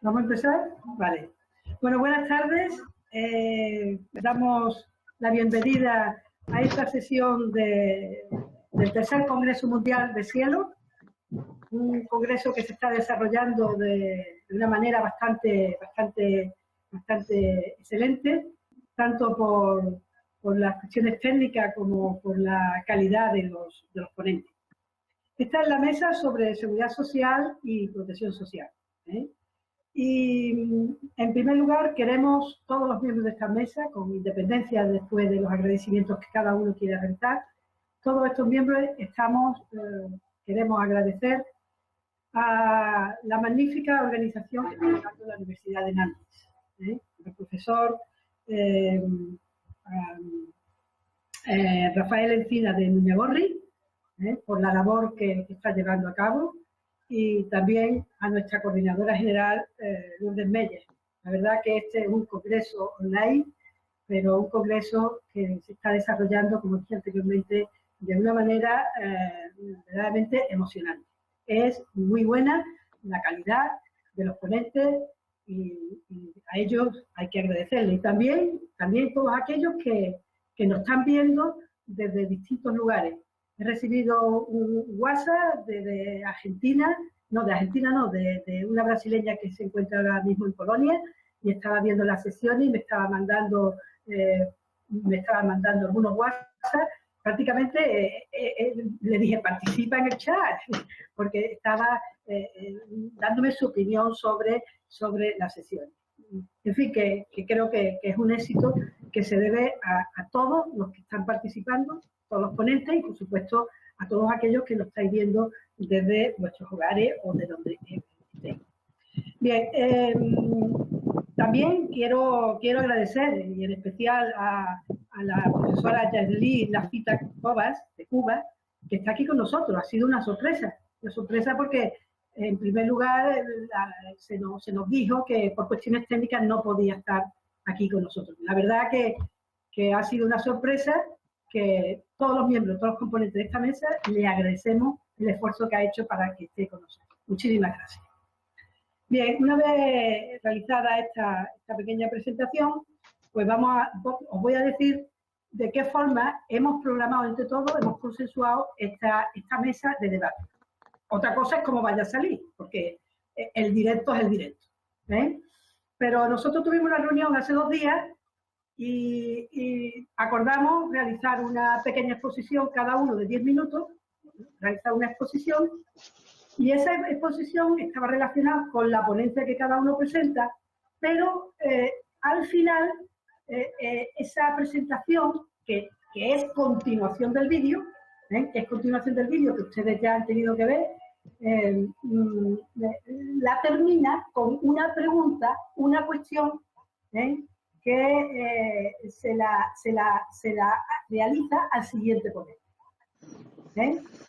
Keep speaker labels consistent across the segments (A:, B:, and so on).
A: ¿Vamos a empezar? Vale. Bueno, buenas tardes. Damos la bienvenida a esta sesión del tercer Congreso Mundial de Cielo, un congreso que se está desarrollando de una manera bastante excelente, tanto por las cuestiones técnicas como por la calidad de los ponentes. Esta es la mesa sobre seguridad social y protección social. Y en primer lugar queremos todos los miembros de esta mesa, con independencia después de los agradecimientos que cada uno quiera realizar, todos estos miembros queremos agradecer a la magnífica organización que está llevando la Universidad de Nantes, el profesor Rafael Encina de Muñagorri, por la labor que está llevando a cabo, y también a nuestra coordinadora general, Lourdes Meyer. La verdad que este es un congreso online, pero un congreso que se está desarrollando, como dije anteriormente, de una manera verdaderamente emocionante. Es muy buena la calidad de los ponentes y a ellos hay que agradecerles. Y también todos aquellos que nos están viendo desde distintos lugares. He recibido un WhatsApp de Argentina, de una brasileña que se encuentra ahora mismo en Polonia y estaba viendo la sesión y me estaba mandando algunos WhatsApp. Prácticamente le dije, participa en el chat, porque estaba dándome su opinión sobre la sesión. En fin, que creo que es un éxito que se debe a todos los que están participando, todos los ponentes y, por supuesto, a todos aquellos que nos estáis viendo desde vuestros hogares o de donde estéis. Bien, también quiero agradecer, y en especial a la profesora Yaslí Lafita Cobas, de Cuba, que está aquí con nosotros. Ha sido una sorpresa porque, en primer lugar, se nos dijo que por cuestiones técnicas no podía estar aquí con nosotros. La verdad que ha sido una sorpresa, que todos los miembros, todos los componentes de esta mesa, le agradecemos el esfuerzo que ha hecho para que esté con nosotros. Muchísimas gracias. Bien, una vez realizada esta pequeña presentación, pues os voy a decir de qué forma hemos programado entre todos, hemos consensuado esta mesa de debate. Otra cosa es cómo vaya a salir, porque el directo es el directo. Pero nosotros tuvimos una reunión hace 2 días y acordamos realizar una pequeña exposición, cada uno de 10 minutos, realizar una exposición, y esa exposición estaba relacionada con la ponencia que cada uno presenta, pero al final esa presentación, que es continuación del vídeo, que ustedes ya han tenido que ver, la termina con una pregunta, una cuestión, que se la realiza al siguiente ponente.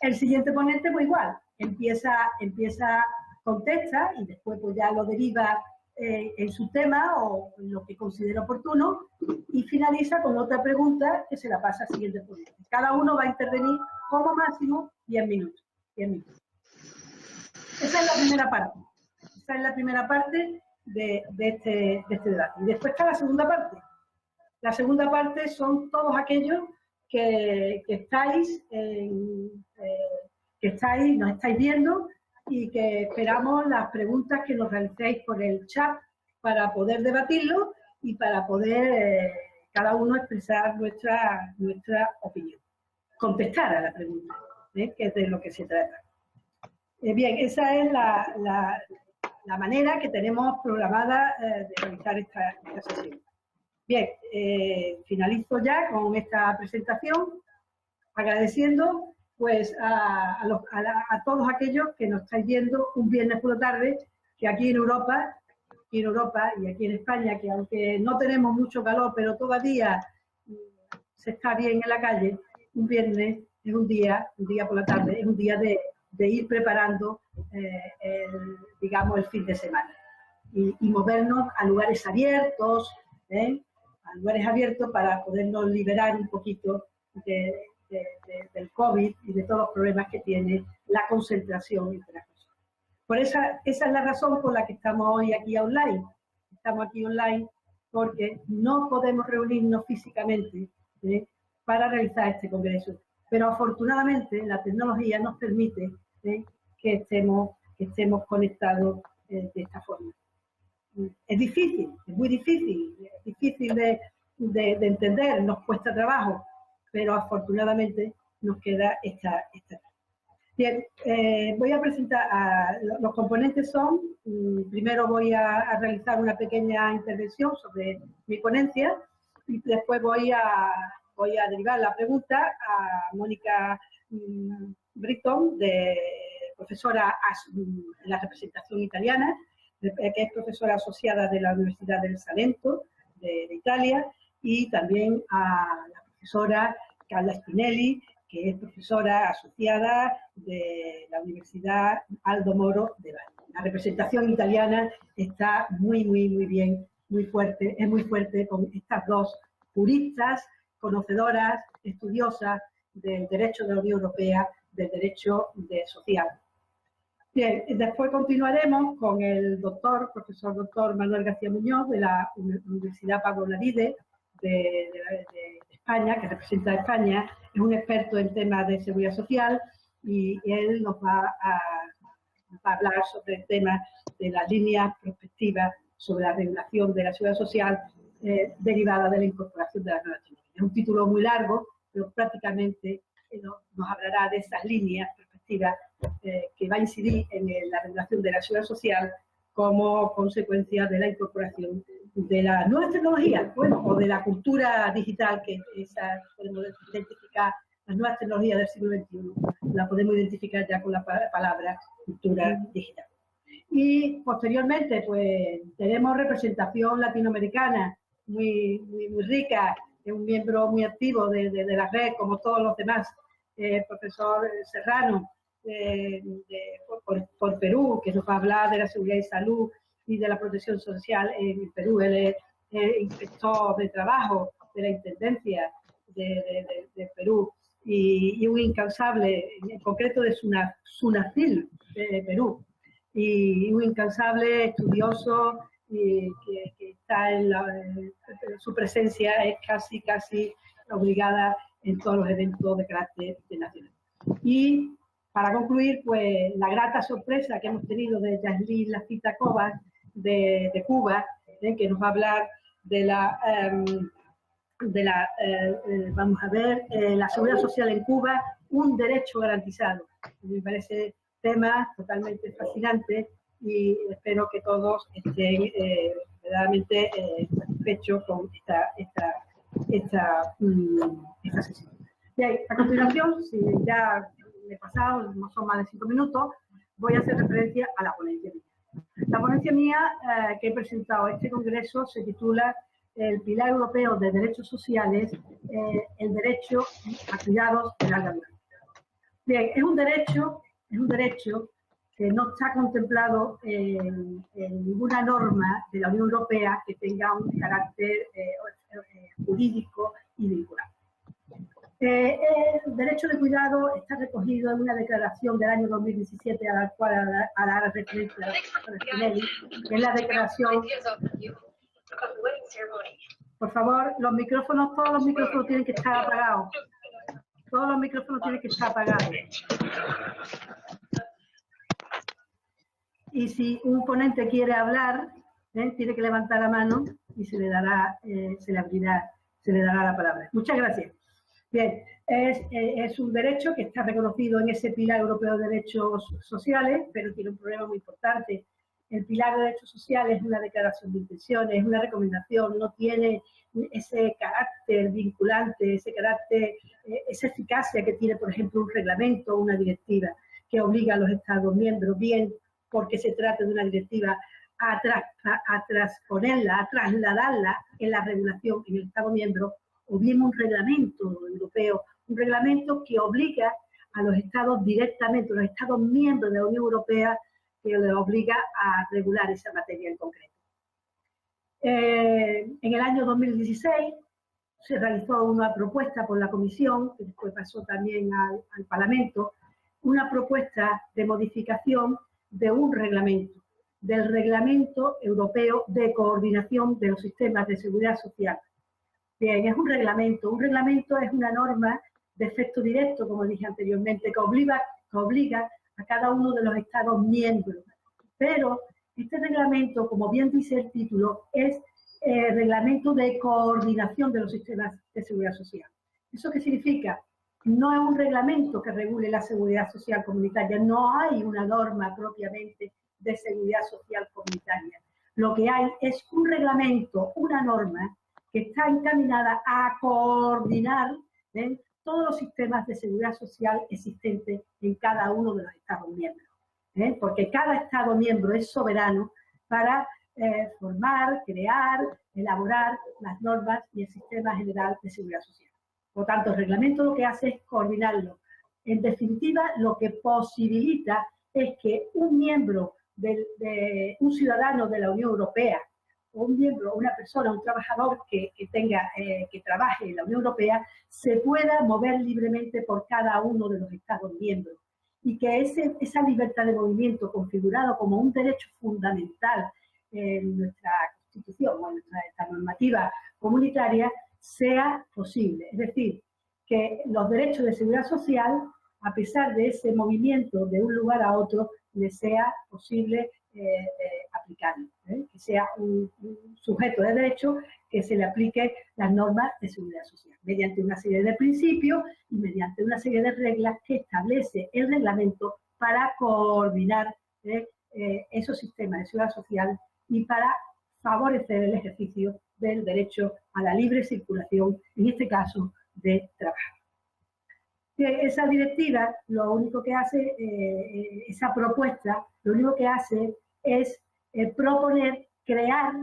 A: El siguiente ponente, pues igual, empieza, contesta y después pues ya lo deriva en su tema o en lo que considere oportuno y finaliza con otra pregunta que se la pasa al siguiente ponente. Cada uno va a intervenir como máximo 10 minutos. Esa es la primera parte de este debate. Y después está la segunda parte. La segunda parte son todos aquellos que nos estáis viendo y que esperamos las preguntas que nos realicéis por el chat para poder debatirlo y para poder cada uno expresar nuestra opinión. Contestar a la pregunta, que es de lo que se trata. Bien, esa es la manera que tenemos programada de realizar esta sesión. Bien, finalizo ya con esta presentación, agradeciendo pues a todos aquellos que nos estáis viendo un viernes por la tarde, que aquí en Europa y aquí en España, que aunque no tenemos mucho calor, pero todavía se está bien en la calle, un viernes es un día por la tarde, es un día de ir preparando, digamos, el fin de semana y movernos a lugares abiertos, para podernos liberar un poquito del COVID y de todos los problemas que tiene la concentración entre las personas. Por esa es la razón por la que estamos hoy aquí online. Estamos aquí online porque no podemos reunirnos físicamente para realizar este congreso. Pero afortunadamente la tecnología nos permite que estemos conectados de esta forma. Es difícil, es muy difícil, es difícil de entender, nos cuesta trabajo, pero afortunadamente nos queda esta. Bien, voy a presentar, los componentes son, primero voy a realizar una pequeña intervención sobre mi ponencia y después voy a derivar la pregunta a Mónica Britton, profesora en la representación italiana, que es profesora asociada de la Universidad del Salento de Italia, y también a la profesora Carla Spinelli, que es profesora asociada de la Universidad Aldo Moro de Bari. La representación italiana está muy bien, muy fuerte, es muy fuerte con estas dos juristas, conocedoras, estudiosas del derecho de la Unión Europea, del derecho social. Bien, después continuaremos con el profesor doctor Manuel García Muñoz de la Universidad Pablo Olavide de España, que representa a España, es un experto en temas de seguridad social y él nos va a hablar sobre el tema de las líneas prospectivas sobre la regulación de la seguridad social derivada de la incorporación de las nuevas tecnologías. Es un título muy largo, pero prácticamente nos hablará de esas líneas prospectivas que va a incidir en la regulación de la seguridad social como consecuencia de la incorporación de las nuevas tecnologías, bueno, o de la cultura digital, que esa podemos identificar, las nuevas tecnologías del siglo XXI, la podemos identificar ya con la palabra cultura digital. Y posteriormente, pues, tenemos representación latinoamericana muy rica, de un miembro muy activo de la red, como todos los demás, profesor Serrano, por Perú, que nos va a hablar de la seguridad y salud y de la protección social en Perú. Él es inspector de trabajo de la Intendencia de Perú y un incansable, en concreto de SUNACIL de Perú, y un incansable estudioso que está su presencia es casi obligada en todos los eventos de carácter internacional. Y para concluir, pues la grata sorpresa que hemos tenido de Yaslin Lafita Cobas de Cuba, que nos va a hablar de vamos a ver, la seguridad social en Cuba, un derecho garantizado. Me parece tema totalmente fascinante y espero que todos estén verdaderamente satisfechos con esta sesión. Bien, a continuación, si ya me he pasado, no son más de 5 minutos, voy a hacer referencia a la ponencia mía. La ponencia mía que he presentado a este congreso se titula El Pilar Europeo de Derechos Sociales, el derecho a cuidados de larga duración. Bien, es un derecho que no está contemplado en ninguna norma de la Unión Europea que tenga un carácter jurídico y vinculante. El derecho de cuidado está recogido en una declaración del año 2017 a la cual hará referencia la profesora Spinelli, que es la declaración. Por favor, todos los micrófonos tienen que estar apagados. Todos los micrófonos tienen que estar apagados. Y si un ponente quiere hablar, tiene que levantar la mano y se le dará la palabra. Muchas gracias. Bien, es un derecho que está reconocido en ese Pilar Europeo de Derechos Sociales, pero tiene un problema muy importante. El Pilar de Derechos Sociales es una declaración de intenciones, es una recomendación, no tiene ese carácter vinculante, esa eficacia que tiene, por ejemplo, un reglamento o una directiva que obliga a los Estados miembros, bien porque se trata de una directiva, a transponerla, a trasladarla en la regulación en el Estado miembro, o bien un reglamento europeo, un reglamento que obliga a los Estados directamente, los Estados miembros de la Unión Europea, que les obliga a regular esa materia en concreto. En el año 2016 se realizó una propuesta por la Comisión, que después pasó también al Parlamento, una propuesta de modificación de un reglamento, del Reglamento Europeo de Coordinación de los Sistemas de Seguridad Social. Bien, es un reglamento. Un reglamento es una norma de efecto directo, como dije anteriormente, que obliga a cada uno de los Estados miembros. Pero este reglamento, como bien dice el título, es reglamento de coordinación de los sistemas de seguridad social. ¿Eso qué significa? No es un reglamento que regule la seguridad social comunitaria, no hay una norma propiamente de seguridad social comunitaria. Lo que hay es un reglamento, una norma que está encaminada a coordinar todos los sistemas de seguridad social existentes en cada uno de los Estados miembros. Porque cada Estado miembro es soberano para formar, crear, elaborar las normas y el sistema general de seguridad social. Por tanto, el reglamento lo que hace es coordinarlo. En definitiva, lo que posibilita es que un miembro, un ciudadano de la Unión Europea, o un miembro, una persona, un trabajador que trabaje en la Unión Europea, se pueda mover libremente por cada uno de los Estados miembros. Y que esa libertad de movimiento, configurado como un derecho fundamental en nuestra Constitución o en nuestra normativa comunitaria, sea posible. Es decir, que los derechos de seguridad social, a pesar de ese movimiento de un lugar a otro, le sea posible aplicarlo, que sea un sujeto de derecho que se le aplique las normas de seguridad social, mediante una serie de principios y mediante una serie de reglas que establece el reglamento para coordinar esos sistemas de seguridad social y para favorecer el ejercicio del derecho a la libre circulación, en este caso, de trabajo. Esa directiva, lo único que hace, esa propuesta, lo único que hace es proponer crear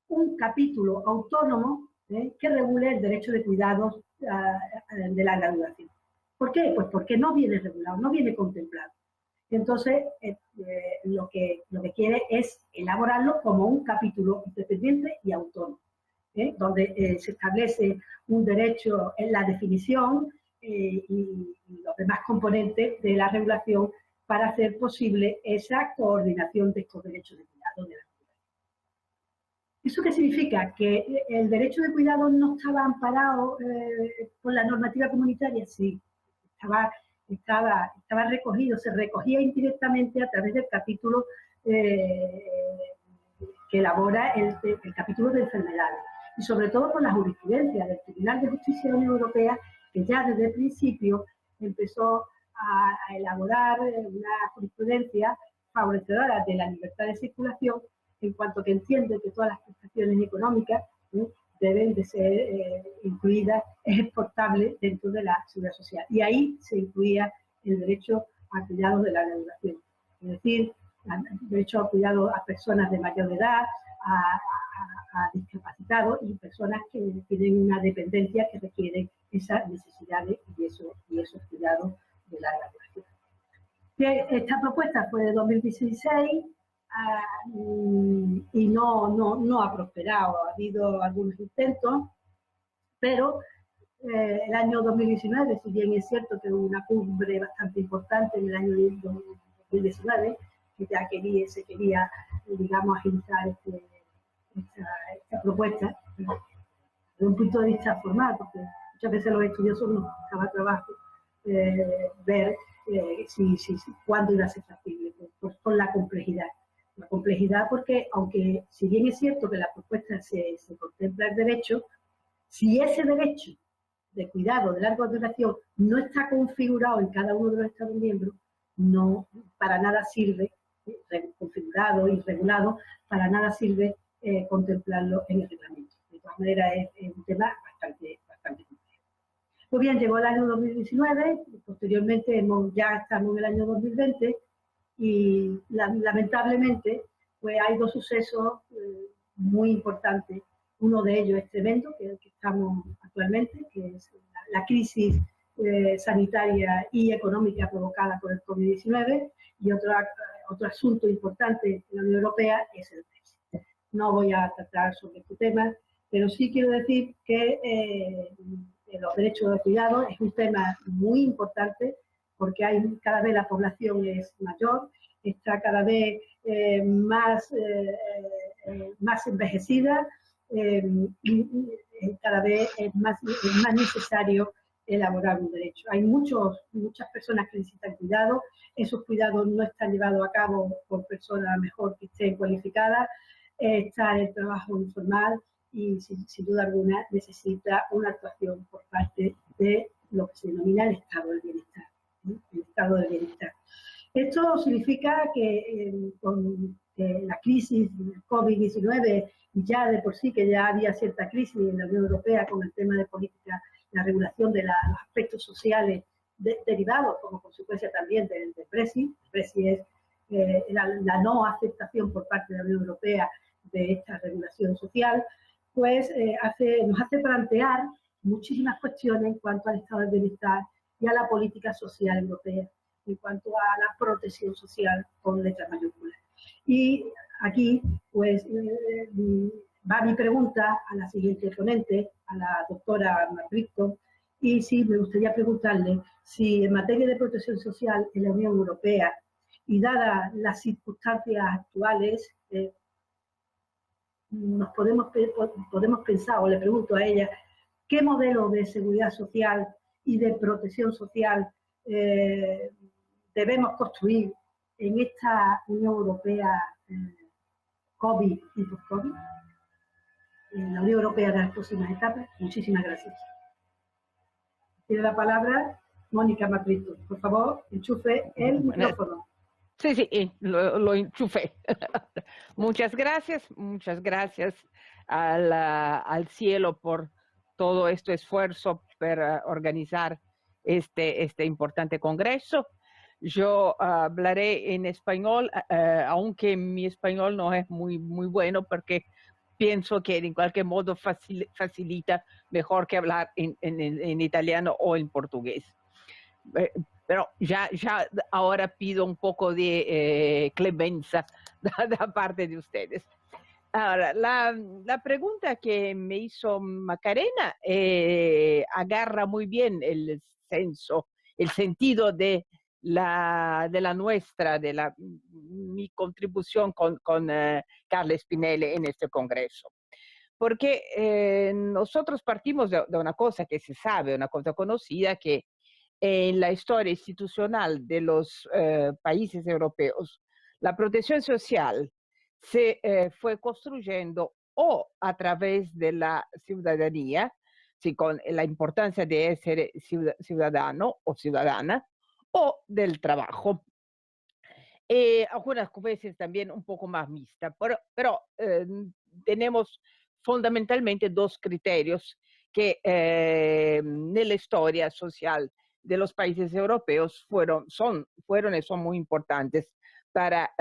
A: un capítulo autónomo que regule el derecho de cuidados de larga duración. ¿Por qué? Pues porque no viene regulado, no viene contemplado. Entonces, lo que quiere es elaborarlo como un capítulo independiente y autónomo, donde se establece un derecho en la definición y los demás componentes de la regulación para hacer posible esa coordinación de estos derechos de cuidado de la vida. ¿Eso qué significa? ¿Que el derecho de cuidado no estaba amparado por la normativa comunitaria? Sí, estaba recogido, se recogía indirectamente a través del capítulo que elabora el capítulo de enfermedades, y sobre todo por la jurisprudencia del Tribunal de Justicia de la Unión Europea, que ya desde el principio empezó a elaborar una jurisprudencia favorecedora de la libertad de circulación, en cuanto que entiende que todas las prestaciones económicas deben de ser incluidas, es exportable dentro de la seguridad social. Y ahí se incluía el derecho a cuidados de larga duración, es decir, el derecho a cuidado a personas de mayor edad, a discapacitados y personas que tienen una dependencia que requieren esas necesidades y esos cuidados de larga duración. Esta propuesta fue de 2016 y no ha prosperado. Ha habido algunos intentos, pero el año 2019, si bien es cierto que hubo una cumbre bastante importante en el año 2019, que ya se quería, digamos, agilizar esta propuesta, desde un punto de vista formal, porque muchas veces los estudiosos nos costaba trabajo ver cuándo iba a ser factible, por la complejidad. La complejidad porque, aunque si bien es cierto que la propuesta se contempla el derecho, si ese derecho de cuidado de larga duración no está configurado en cada uno de los Estados miembros, no para nada sirve, configurado y regulado, para nada sirve contemplarlo en el reglamento. De todas maneras, es un tema bastante complejo. Pues bien, llegó el año 2019, posteriormente ya estamos en el año 2020 y lamentablemente pues hay dos sucesos muy importantes. Uno de ellos es tremendo, que es el que estamos actualmente, que es la crisis sanitaria y económica provocada por el COVID-19, y otro asunto importante en la Unión Europea es el Brexit. No voy a tratar sobre este tema, pero sí quiero decir que los derechos de cuidado es un tema muy importante porque cada vez la población es mayor está cada vez más envejecida y cada vez es más necesario elaborar un derecho. Hay muchas personas que necesitan cuidado, esos cuidados no están llevados a cabo por personas mejor que estén cualificadas, está el trabajo informal y sin duda alguna necesita una actuación por parte de lo que se denomina el estado del bienestar. El estado del bienestar. Esto significa que con la crisis del COVID-19, ya de por sí que ya había cierta crisis en la Unión Europea con el tema de política, la regulación de los aspectos sociales derivados como consecuencia también del Brexit. Brexit es la no aceptación por parte de la Unión Europea de esta regulación social, pues nos hace plantear muchísimas cuestiones en cuanto al estado del bienestar y a la política social europea, en cuanto a la protección social con letras mayúsculas. Y aquí, pues, va mi pregunta a la siguiente ponente, a la doctora Macristo, y sí, me gustaría preguntarle si en materia de protección social en la Unión Europea, y dadas las circunstancias actuales, nos podemos pensar, o le pregunto a ella, ¿qué modelo de seguridad social y de protección social debemos construir en esta Unión Europea COVID y post-COVID? En la Unión Europea de las próximas etapas. Muchísimas gracias. Tiene la palabra Mónica Macristo. Por favor, enchufe el micrófono.
B: Sí, lo enchufé. Muchas gracias al cielo por todo este esfuerzo para organizar este importante congreso. Yo hablaré en español, aunque mi español no es muy bueno, porque pienso que en cualquier modo facilita mejor que hablar en italiano o en portugués. Pero ya ahora pido un poco de clemencia de parte de ustedes. Ahora, la pregunta que me hizo Macarena agarra muy bien el sentido de mi contribución con Carla Spinelli en este congreso. Porque nosotros partimos de una cosa que se sabe, una cosa conocida, que en la historia institucional de los países europeos, la protección social se fue construyendo o a través de la ciudadanía, sí, con la importancia de ser ciudadano o ciudadana, o del trabajo. Algunas veces también un poco más mixta, pero tenemos fundamentalmente dos criterios que en la historia social de los países europeos fueron y son muy importantes para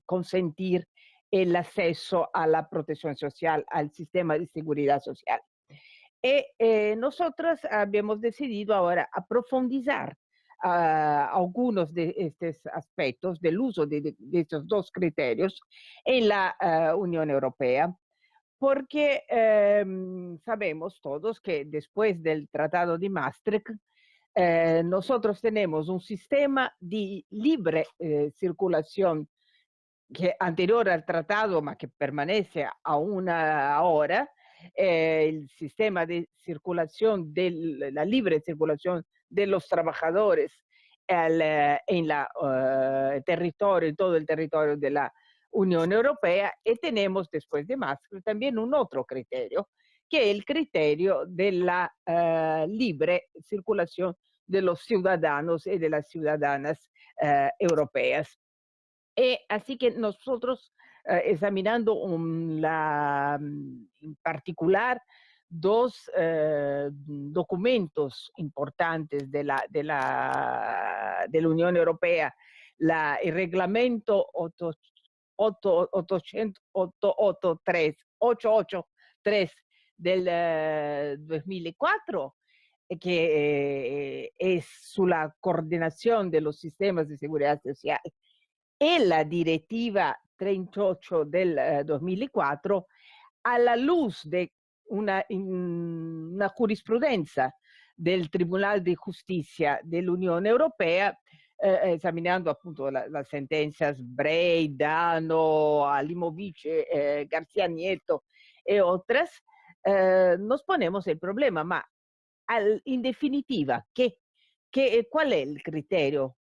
B: consentir el acceso a la protección social, al sistema de seguridad social. Y nosotros habíamos decidido ahora a profundizar algunos de estos aspectos del uso de estos dos criterios en la Unión Europea, porque sabemos todos que después del Tratado de Maastricht, nosotros tenemos un sistema de libre circulación que anterior al tratado, ma que permanece aún ahora, el sistema de circulación, la libre circulación de los trabajadores en todo el territorio de la Unión Europea, y tenemos después de Maastricht también un otro criterio, que es el criterio de la libre circulación de los ciudadanos y de las ciudadanas europeas. Así que nosotros, examinando en particular dos documentos importantes de la Unión Europea, el reglamento 883 del 2004, que es la coordinación de los sistemas de seguridad social, e la direttiva 38 del 2004, a la luz de una jurisprudencia del Tribunal de Justicia de la Unión Europea, esaminando appunto las sentenze Brey, Dano, Alimovic, García Nieto y otras, nos ponemos el problema, ma in definitiva, ¿cuál es el criterio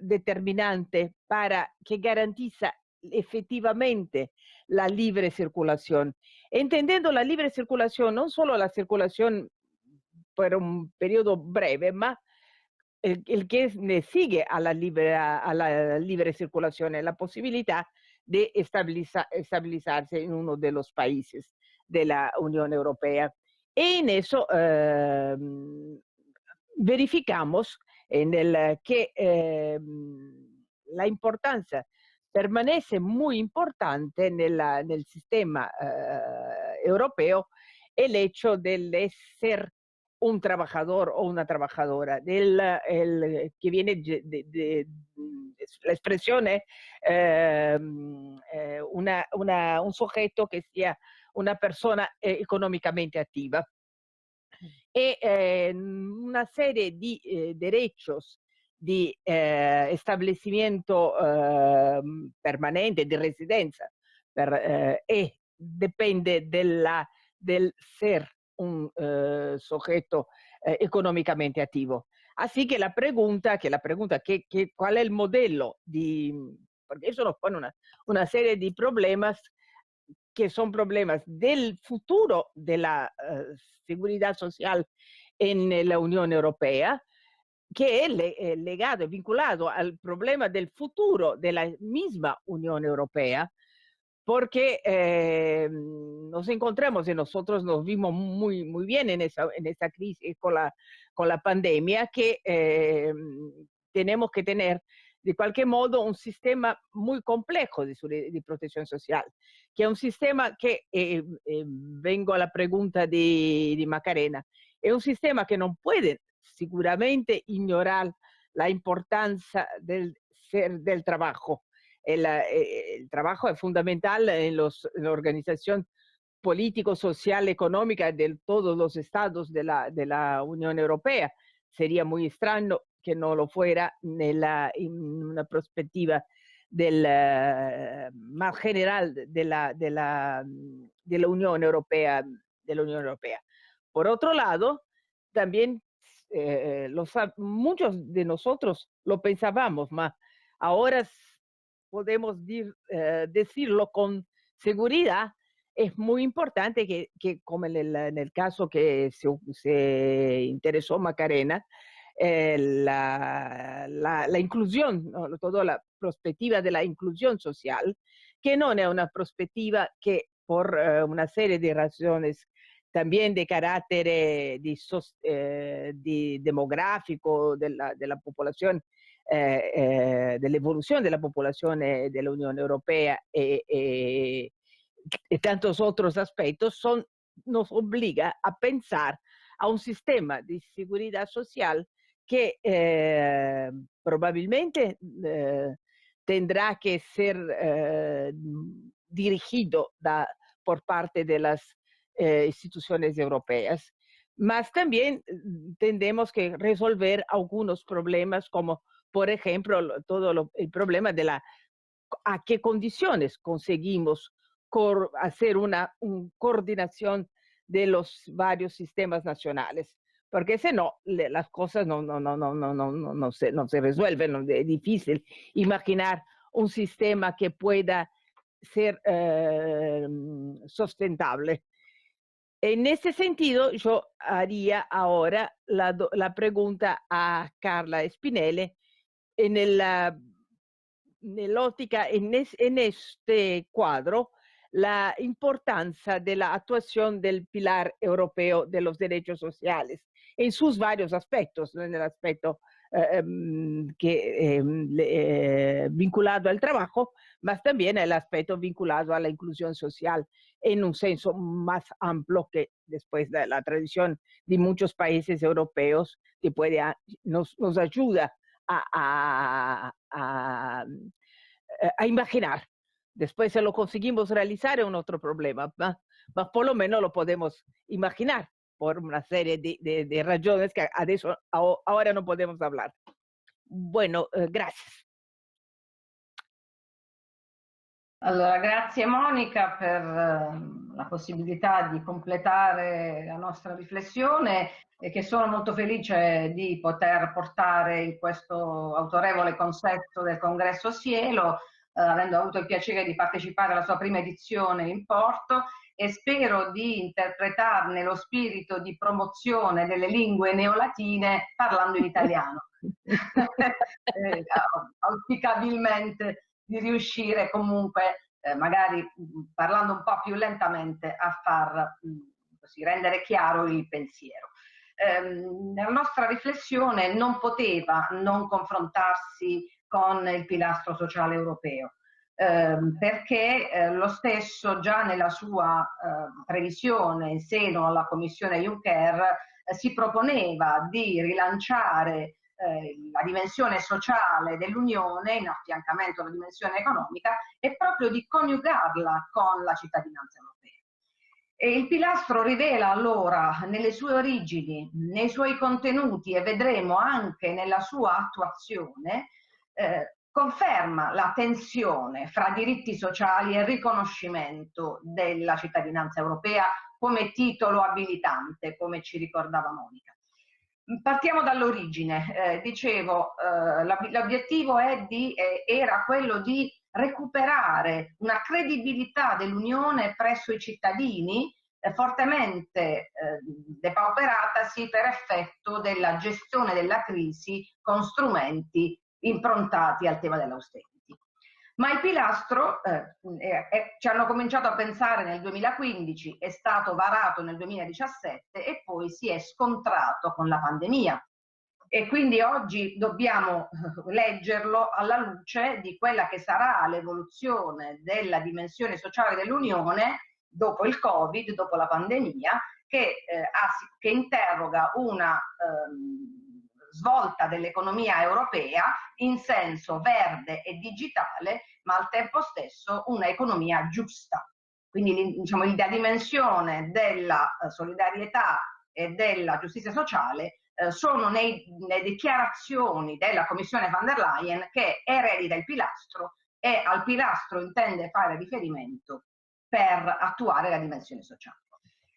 B: determinante para que garantiza efectivamente la libre circulación? Entendiendo la libre circulación, no solo la circulación por un periodo breve, ma el que le sigue a la libre circulación es la posibilidad de estabilizarse en uno de los países de la Unión Europea. Y en eso verificamos que la importancia permanece muy importante nel sistema europeo el hecho de ser un trabajador o una trabajadora, que viene la expresione un sujeto che sia una persona economicamente attiva. E una serie di derechos di establecimiento permanente, di residenza, e dipende del ser un sujeto economicamente attivo. Así que la pregunta, ¿cuál es el modelo? Porque eso nos pone una serie di problemas que son problemas del futuro de la seguridad social en la Unión Europea, que es legado, vinculado al problema del futuro de la misma Unión Europea, porque nos encontramos y nosotros nos vimos muy, muy bien en esa crisis con la pandemia, que tenemos que tener de cualquier modo un sistema muy complejo de protección social, que es un sistema que, vengo a la pregunta de Macarena, es un sistema que no puede seguramente ignorar la importancia del trabajo. El trabajo es fundamental en la organización político, social, económica de todos los estados de la Unión Europea. Sería muy extraño que no lo fuera en una perspectiva más general de la Unión Europea. Por otro lado, también muchos de nosotros lo pensábamos, mas ahora podemos decirlo con seguridad. Es muy importante que como en el caso que se interesó Macarena, la inclusión, ¿no? Toda la perspectiva de la inclusión social, que no es una perspectiva que por una serie de razones también de carácter demográfico de la población, de la evolución de la población de la Unión Europea y tantos otros aspectos, nos obliga a pensar a un sistema de seguridad social que probablemente tendrá que ser dirigido por parte de las instituciones europeas. Mas también tendremos que resolver algunos problemas, como por ejemplo el problema de a qué condiciones conseguimos hacer una coordinación de los varios sistemas nacionales, porque si no, las cosas no se resuelven. Es difícil imaginar un sistema que pueda ser sustentable. En ese sentido, yo haría ahora la pregunta a Carla Spinelli nell'ottica, en este cuadro, la importancia de la actuación del pilar europeo de los derechos sociales en sus varios aspectos, ¿no? En el aspecto vinculado al trabajo, mas también el aspecto vinculado a la inclusión social en un senso más amplio, que después de la tradición de muchos países europeos que nos ayuda a imaginar. Después, si lo conseguimos realizar, es un otro problema, mas por lo menos lo podemos imaginar por una serie de razones que ahora no podemos hablar. Bueno, gracias.
C: Allora, grazie Monica per la possibilità di completare la nostra riflessione e che sono molto felice di poter portare in questo autorevole consesso del Congresso Sielo, avendo avuto il piacere di partecipare alla sua prima edizione in Porto, e spero di interpretarne lo spirito di promozione delle lingue neolatine parlando in italiano. Auspicabilmente di riuscire comunque, magari parlando un po' più lentamente, a far così, rendere chiaro il pensiero. La nostra riflessione non poteva non confrontarsi con il pilastro sociale europeo, perché lo stesso già nella sua previsione in seno alla Commissione Juncker si proponeva di rilanciare la dimensione sociale dell'Unione in affiancamento alla dimensione economica e proprio di coniugarla con la cittadinanza europea. E il pilastro rivela allora nelle sue origini, nei suoi contenuti e vedremo anche nella sua attuazione, conferma la tensione fra diritti sociali e riconoscimimento della cittadinanza europea come titolo abilitante, come ci ricordava Monica. Partiamo dall'origine, dicevo, l'obiettivo era quello di recuperare una credibilità dell'Unione presso i cittadini, fortemente depauperatasi per effetto della gestione della crisi con strumenti improntati al tema dell'austerity. Ma il pilastro, ci hanno cominciato a pensare nel 2015, è stato varato nel 2017 e poi si è scontrato con la pandemia. E quindi oggi dobbiamo leggerlo alla luce di quella che sarà l'evoluzione della dimensione sociale dell'Unione dopo il Covid, dopo la pandemia, che interroga una svolta dell'economia europea in senso verde e digitale, ma al tempo stesso una economia giusta. Quindi diciamo, la dimensione della solidarietà e della giustizia sociale sono nelle dichiarazioni della Commissione von der Leyen, che eredita il pilastro e al pilastro intende fare riferimento per attuare la dimensione sociale.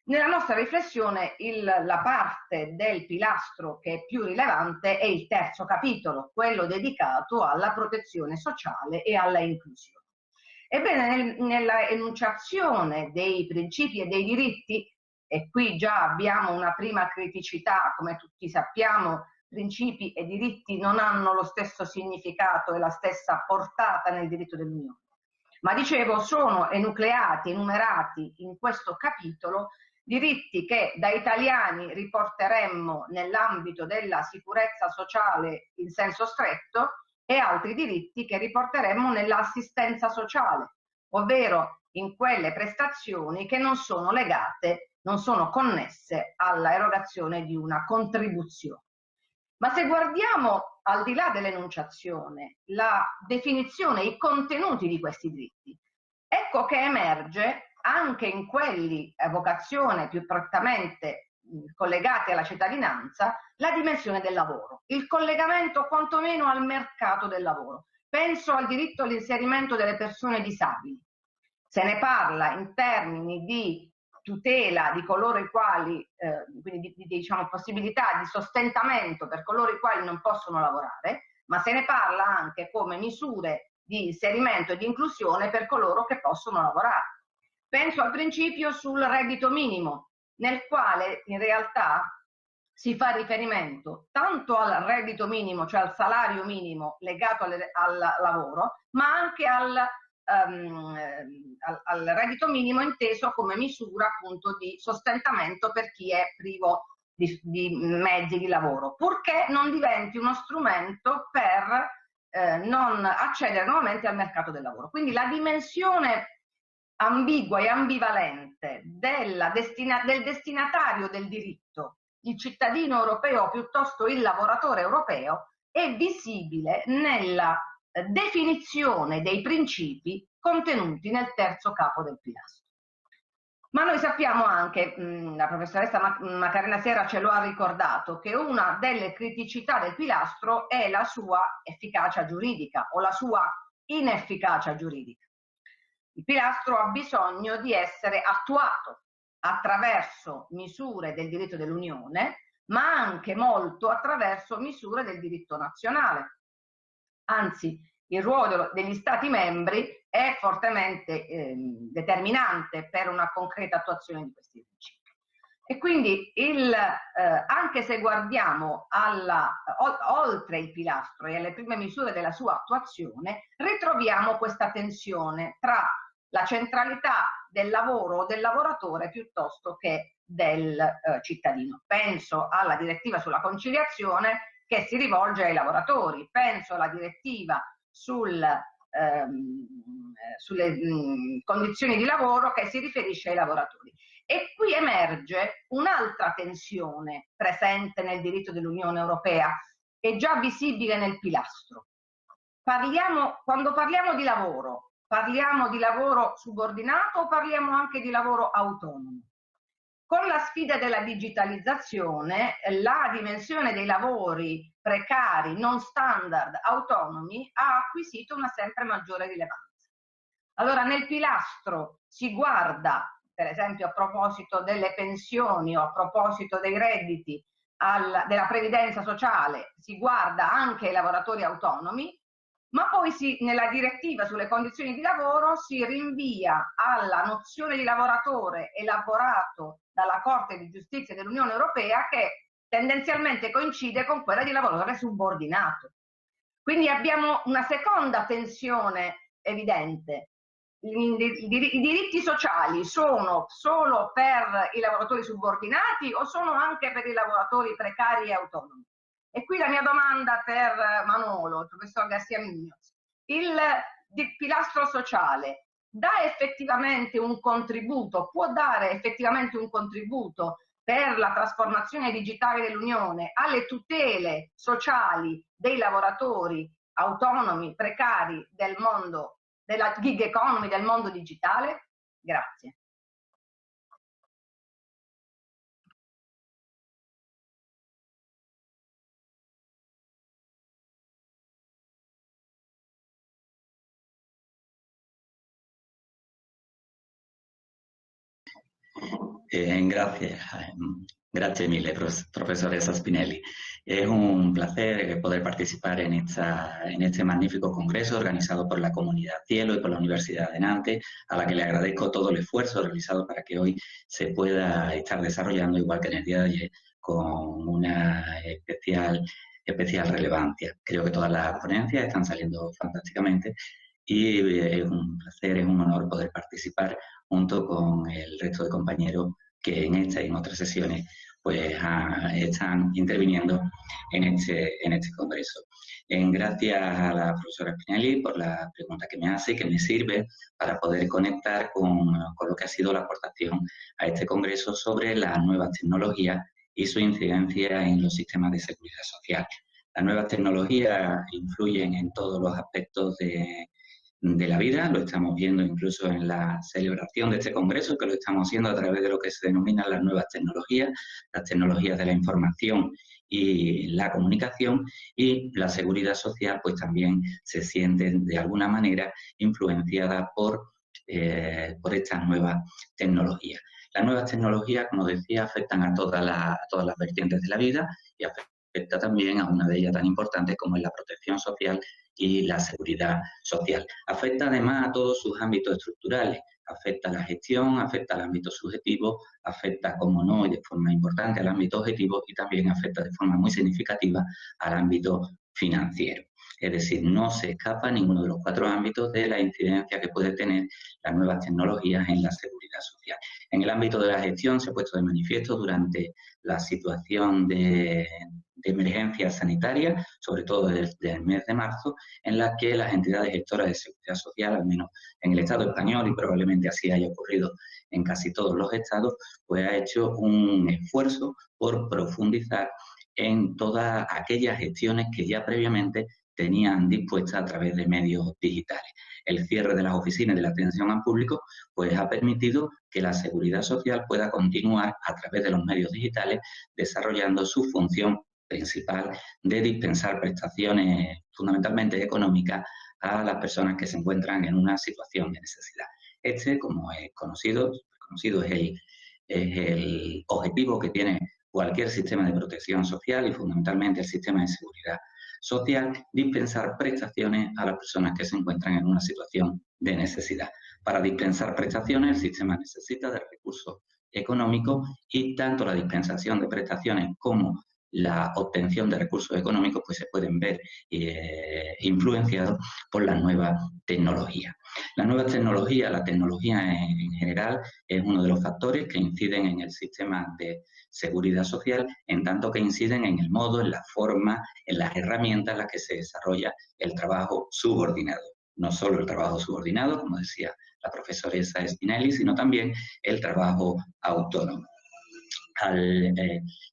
C: Nella nostra riflessione la parte del pilastro che è più rilevante è il terzo capitolo, quello dedicato alla protezione sociale e alla inclusione. Ebbene, nella enunciazione dei principi e dei diritti, e qui già abbiamo una prima criticità, come tutti sappiamo, principi e diritti non hanno lo stesso significato e la stessa portata nel diritto dell'Unione. Ma dicevo, sono enucleati, enumerati in questo capitolo diritti che da italiani riporteremmo nell'ambito della sicurezza sociale in senso stretto e altri diritti che riporteremmo nell'assistenza sociale, ovvero in quelle prestazioni che non sono legate, non sono connesse alla erogazione di una contribuzione. Ma se guardiamo al di là dell'enunciazione, la definizione, i contenuti di questi diritti, ecco che emerge anche in quelli a vocazione più prettamente collegati alla cittadinanza, la dimensione del lavoro, il collegamento quantomeno al mercato del lavoro. Penso al diritto all'inserimento delle persone disabili. Se ne parla in termini di tutela di coloro i quali, quindi diciamo, possibilità di sostentamento per coloro i quali non possono lavorare, ma se ne parla anche come misure di inserimento e di inclusione per coloro che possono lavorare. Penso al principio sul reddito minimo, nel quale in realtà si fa riferimento tanto al reddito minimo, cioè al salario minimo legato al lavoro, ma anche al reddito minimo inteso come misura appunto di sostentamento per chi è privo di mezzi di lavoro, purché non diventi uno strumento per non accedere nuovamente al mercato del lavoro. Quindi la dimensione ambigua e ambivalente del destinatario del diritto, il cittadino europeo piuttosto il lavoratore europeo, è visibile nella definizione dei principi contenuti nel terzo capo del pilastro. Ma noi sappiamo anche, la professoressa Macarena Serra ce lo ha ricordato, che una delle criticità del pilastro è la sua efficacia giuridica o la sua inefficacia giuridica. Il pilastro ha bisogno di essere attuato attraverso misure del diritto dell'Unione, ma anche molto attraverso misure del diritto nazionale. Anzi, il ruolo degli Stati membri è fortemente determinante per una concreta attuazione di questi principi. E quindi anche se guardiamo oltre il pilastro e alle prime misure della sua attuazione, ritroviamo questa tensione tra la centralità del lavoro o del lavoratore piuttosto che del cittadino. Penso alla direttiva sulla conciliazione che si rivolge ai lavoratori, penso alla direttiva sulle condizioni di lavoro che si riferisce ai lavoratori. E qui emerge un'altra tensione presente nel diritto dell'Unione Europea e già visibile nel pilastro. Quando parliamo di lavoro subordinato o parliamo anche di lavoro autonomo? Con la sfida della digitalizzazione, la dimensione dei lavori precari, non standard, autonomi, ha acquisito una sempre maggiore rilevanza. Allora, nel pilastro si guarda, per esempio a proposito delle pensioni o a proposito dei redditi, della previdenza sociale, si guarda anche ai lavoratori autonomi, ma poi nella direttiva sulle condizioni di lavoro si rinvia alla nozione di lavoratore elaborato dalla Corte di Giustizia dell'Unione Europea, che tendenzialmente coincide con quella di lavoratore subordinato. Quindi abbiamo una seconda tensione evidente. I diritti sociali sono solo per i lavoratori subordinati o sono anche per i lavoratori precari e autonomi? E qui la mia domanda per Manolo, il professor Garcia Muñoz. Il pilastro sociale dà effettivamente un contributo, può dare effettivamente un contributo per la trasformazione digitale dell'Unione alle tutele sociali dei lavoratori autonomi, precari del mondo, della gig economy, del mondo digitale? Grazie.
D: Gracias mille, profesoressa Spinelli. Es un placer poder participar en este magnífico congreso organizado por la Comunidad Cielo y por la Universidad de Nantes, a la que le agradezco todo el esfuerzo realizado para que hoy se pueda estar desarrollando, igual que en el día de ayer, con una especial relevancia. Creo que todas las ponencias están saliendo fantásticamente y es un placer, es un honor poder participar junto con el resto de compañeros que en esta y en otras sesiones pues están interviniendo en este congreso. Gracias a la profesora Spinelli por la pregunta que me hace y que me sirve para poder conectar con lo que ha sido la aportación a este congreso sobre las nuevas tecnologías y su incidencia en los sistemas de seguridad social. Las nuevas tecnologías influyen en todos los aspectos de la vida, lo estamos viendo incluso en la celebración de este congreso, que lo estamos haciendo a través de lo que se denominan las nuevas tecnologías, las tecnologías de la información y la comunicación, y la seguridad social pues también se siente de alguna manera influenciada por estas nuevas tecnologías. Las nuevas tecnologías, como decía, afectan a todas las vertientes de la vida y afecta también a una de ellas tan importante como es la protección social y la seguridad social. Afecta además a todos sus ámbitos estructurales, afecta a la gestión, afecta al ámbito subjetivo, afecta, como no, y de forma importante al ámbito objetivo y también afecta de forma muy significativa al ámbito financiero. Es decir, no se escapa ninguno de los cuatro ámbitos de la incidencia que puede tener las nuevas tecnologías en la seguridad social. En el ámbito de la gestión se ha puesto de manifiesto durante la situación de emergencia sanitaria, sobre todo desde el mes de marzo, en la que las entidades gestoras de seguridad social, al menos en el Estado español, y probablemente así haya ocurrido en casi todos los estados, pues ha hecho un esfuerzo por profundizar en todas aquellas gestiones que ya previamente tenían dispuestas a través de medios digitales. El cierre de las oficinas de la atención al público pues ha permitido que la seguridad social pueda continuar a través de los medios digitales desarrollando su función principal de dispensar prestaciones fundamentalmente económicas a las personas que se encuentran en una situación de necesidad. Este, como es conocido es el objetivo que tiene cualquier sistema de protección social y fundamentalmente el sistema de seguridad social, dispensar prestaciones a las personas que se encuentran en una situación de necesidad. Para dispensar prestaciones, el sistema necesita de recursos económicos y tanto la dispensación de prestaciones como la obtención de recursos económicos pues se pueden ver influenciados por las nuevas tecnologías. La nueva tecnología, la tecnología en general, es uno de los factores que inciden en el sistema de seguridad social, en tanto que inciden en el modo, en la forma, en las herramientas en las que se desarrolla el trabajo subordinado. No solo el trabajo subordinado, como decía la profesora Spinelli, sino también el trabajo autónomo.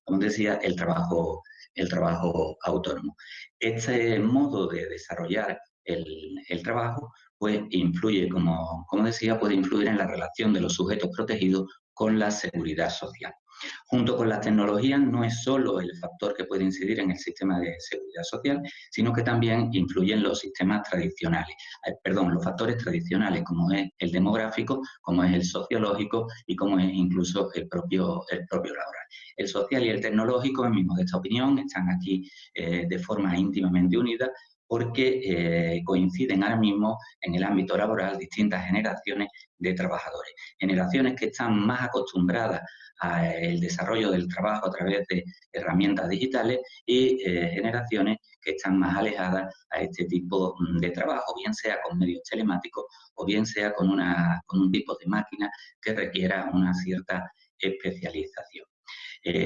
D: Como decía, el trabajo autónomo. Este modo de desarrollar el trabajo pues influye, como decía, puede influir en la relación de los sujetos protegidos con la seguridad social. Junto con las tecnologías no es solo el factor que puede incidir en el sistema de seguridad social, sino que también influyen los sistemas tradicionales, los factores tradicionales como es el demográfico, como es el sociológico y como es incluso el propio laboral. El social y el tecnológico, en mi modesta opinión, están aquí de forma íntimamente unidas porque coinciden ahora mismo en el ámbito laboral distintas generaciones de trabajadores. Generaciones que están más acostumbradas al desarrollo del trabajo a través de herramientas digitales y generaciones que están más alejadas a este tipo de trabajo, bien sea con medios telemáticos o bien sea con un tipo de máquina que requiera una cierta especialización.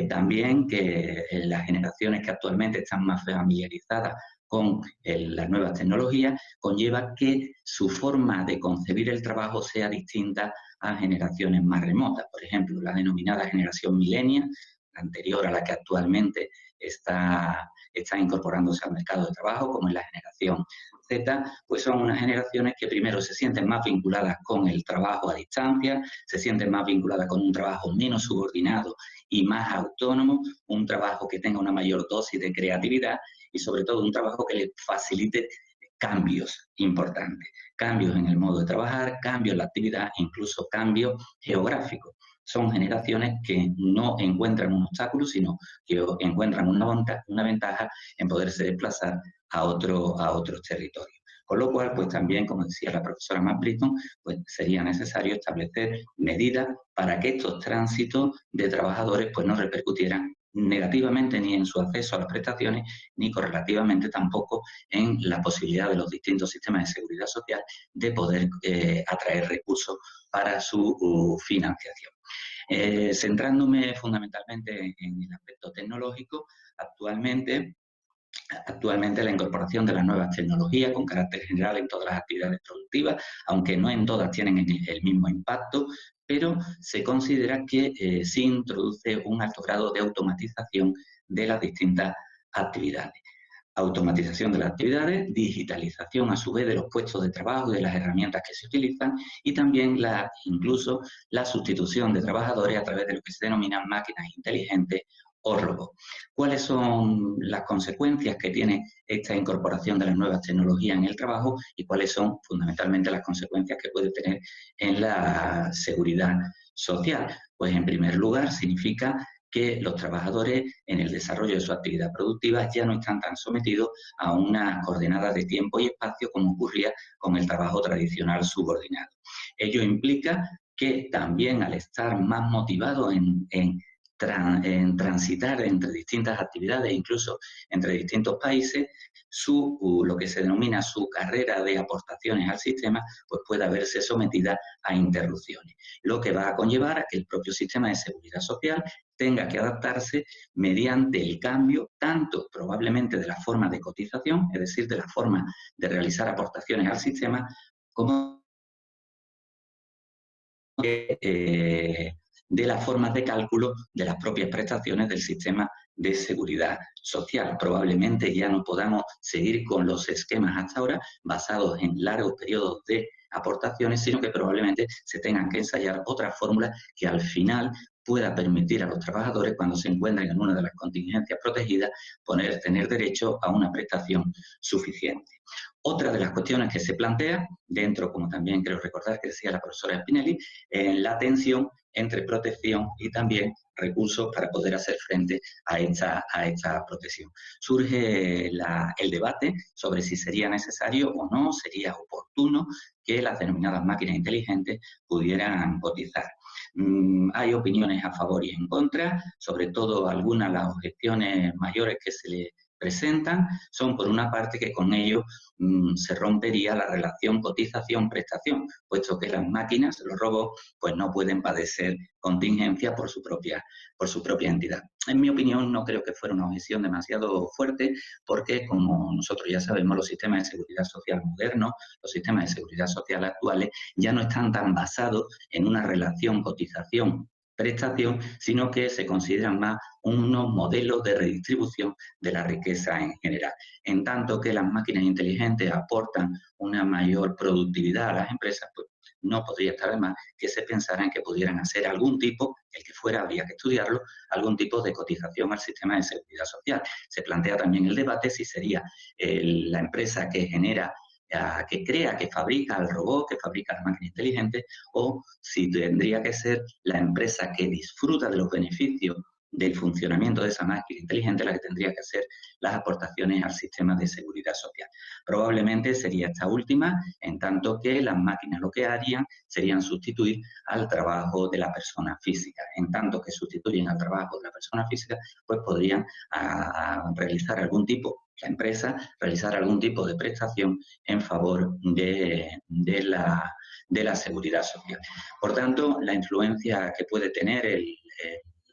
D: También que las generaciones que actualmente están más familiarizadas con las nuevas tecnologías conlleva que su forma de concebir el trabajo sea distinta a generaciones más remotas. Por ejemplo, la denominada generación millennial, anterior a la que actualmente está incorporándose al mercado de trabajo, como es la generación Z, pues son unas generaciones que primero se sienten más vinculadas con el trabajo a distancia, se sienten más vinculadas con un trabajo menos subordinado y más autónomo, un trabajo que tenga una mayor dosis de creatividad y sobre todo un trabajo que les facilite cambios importantes, cambios en el modo de trabajar, cambios en la actividad, incluso cambios geográficos. Son generaciones que no encuentran un obstáculo, sino que encuentran una ventaja en poderse desplazar a otros territorios. Con lo cual, pues también, como decía la profesora Matt Britton, pues sería necesario establecer medidas para que estos tránsitos de trabajadores pues no repercutieran negativamente ni en su acceso a las prestaciones, ni correlativamente tampoco en la posibilidad de los distintos sistemas de seguridad social de poder atraer recursos para su financiación. Centrándome fundamentalmente en el aspecto tecnológico, actualmente la incorporación de las nuevas tecnologías con carácter general en todas las actividades productivas, aunque no en todas tienen el mismo impacto, pero se considera que sí introduce un alto grado de automatización de las distintas actividades. Automatización de las actividades, digitalización a su vez de los puestos de trabajo y de las herramientas que se utilizan y también incluso la sustitución de trabajadores a través de lo que se denominan máquinas inteligentes o robots. ¿Cuáles son las consecuencias que tiene esta incorporación de las nuevas tecnologías en el trabajo y cuáles son fundamentalmente las consecuencias que puede tener en la seguridad social? Pues en primer lugar significa que los trabajadores en el desarrollo de su actividad productiva ya no están tan sometidos a una coordenada de tiempo y espacio como ocurría con el trabajo tradicional subordinado. Ello implica que también al estar más motivados en transitar entre distintas actividades, incluso entre distintos países, lo que se denomina su carrera de aportaciones al sistema, pues pueda verse sometida a interrupciones, lo que va a conllevar a que el propio sistema de seguridad social tenga que adaptarse mediante el cambio, tanto probablemente de la forma de cotización, es decir, de la forma de realizar aportaciones al sistema, como de las formas de cálculo de las propias prestaciones del sistema de seguridad social. Probablemente ya no podamos seguir con los esquemas hasta ahora basados en largos periodos de aportaciones, sino que probablemente se tengan que ensayar otras fórmulas que al final pueda permitir a los trabajadores, cuando se encuentren en una de las contingencias protegidas, tener derecho a una prestación suficiente. Otra de las cuestiones que se plantea dentro, como también creo recordar que decía la profesora Spinelli, la tensión entre protección y también recursos para poder hacer frente a esta protección. Surge el debate sobre si sería necesario o no, sería oportuno que las denominadas máquinas inteligentes pudieran cotizar. Hay opiniones a favor y en contra, sobre todo algunas de las objeciones mayores que se le presentan son, por una parte, que con ello se rompería la relación cotización-prestación, puesto que las máquinas, los robots, pues no pueden padecer contingencia por su propia entidad. En mi opinión, no creo que fuera una objeción demasiado fuerte, porque, como nosotros ya sabemos, los sistemas de seguridad social modernos, los sistemas de seguridad social actuales, ya no están tan basados en una relación cotización-prestación, sino que se consideran más unos modelos de redistribución de la riqueza en general. En tanto que las máquinas inteligentes aportan una mayor productividad a las empresas, pues no podría estar de más que se pensara en que pudieran hacer algún tipo, el que fuera habría que estudiarlo, algún tipo de cotización al sistema de seguridad social. Se plantea también el debate si sería la empresa que genera, que crea, que fabrica el robot, que fabrica las máquinas inteligentes, o si tendría que ser la empresa que disfruta de los beneficios del funcionamiento de esa máquina inteligente la que tendría que hacer las aportaciones al sistema de seguridad social. Probablemente sería esta última, en tanto que las máquinas lo que harían serían sustituir al trabajo de la persona física. En tanto que sustituyen al trabajo de la persona física, pues podrían realizar algún tipo, la empresa, realizar algún tipo de prestación en favor de la seguridad social. Por tanto, la influencia que puede tener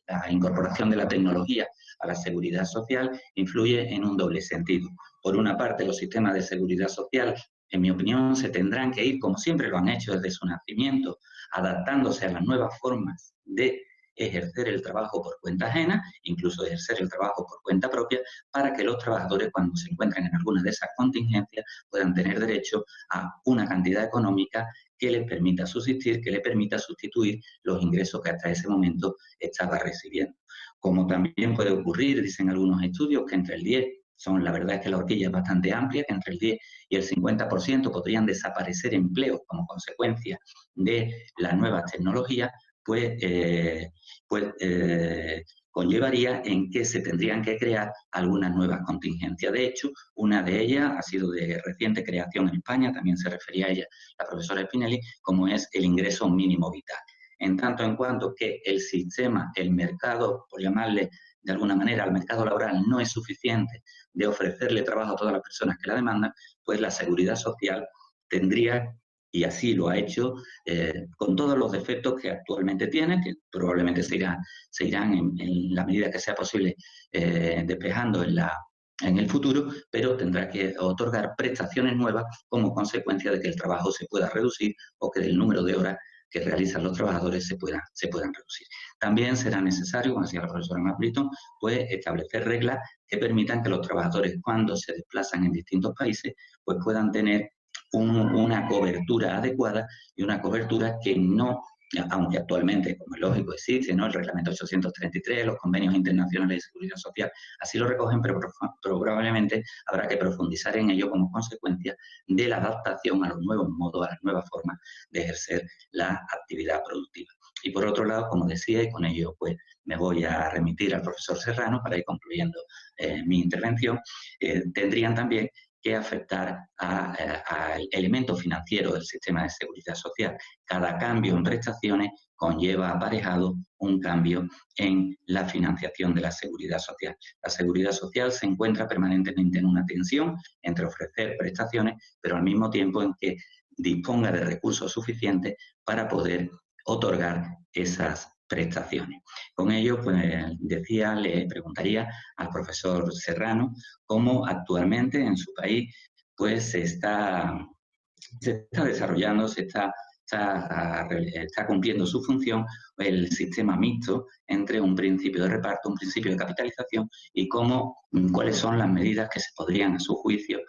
D: la incorporación de la tecnología a la seguridad social influye en un doble sentido. Por una parte, los sistemas de seguridad social, en mi opinión, se tendrán que ir, como siempre lo han hecho desde su nacimiento, adaptándose a las nuevas formas de ejercer el trabajo por cuenta ajena, incluso ejercer el trabajo por cuenta propia, para que los trabajadores, cuando se encuentren en alguna de esas contingencias, puedan tener derecho a una cantidad económica que les permita subsistir, que les permita sustituir los ingresos que hasta ese momento estaba recibiendo. Como también puede ocurrir, dicen algunos estudios, que entre el 10, la verdad es que la horquilla es bastante amplia, que entre el 10 y el 50% podrían desaparecer empleos como consecuencia de las nuevas tecnologías, conllevaría en que se tendrían que crear algunas nuevas contingencias. De hecho, una de ellas ha sido de reciente creación en España, también se refería a ella la profesora Spinelli, como es el ingreso mínimo vital. En tanto en cuanto que el sistema, el mercado, por llamarle de alguna manera, al mercado laboral no es suficiente de ofrecerle trabajo a todas las personas que la demandan, pues la seguridad social tendría, y así lo ha hecho, con todos los defectos que actualmente tiene, que probablemente se irán en la medida que sea posible despejando en el futuro, pero tendrá que otorgar prestaciones nuevas como consecuencia de que el trabajo se pueda reducir o que el número de horas que realizan los trabajadores se puedan reducir. También será necesario, como decía la profesora Maplito, pues establecer reglas que permitan que los trabajadores, cuando se desplazan en distintos países, pues puedan tener una cobertura adecuada y una cobertura que no, aunque actualmente, como es lógico, existe, ¿no?, el Reglamento 833, los convenios internacionales de seguridad social, así lo recogen, pero probablemente habrá que profundizar en ello como consecuencia de la adaptación a los nuevos modos, a las nuevas formas de ejercer la actividad productiva. Y por otro lado, como decía, y con ello pues me voy a remitir al profesor Serrano para ir concluyendo mi intervención, tendrían también que afectar al elemento financiero del sistema de seguridad social. Cada cambio en prestaciones conlleva aparejado un cambio en la financiación de la seguridad social. La seguridad social se encuentra permanentemente en una tensión entre ofrecer prestaciones, pero al mismo tiempo en que disponga de recursos suficientes para poder otorgar esas prestaciones. Con ello, pues le preguntaría al profesor Serrano cómo actualmente en su país pues se está desarrollando, se está está cumpliendo su función el sistema mixto entre un principio de reparto, un principio de capitalización y cuáles son las medidas que se podrían, a su juicio,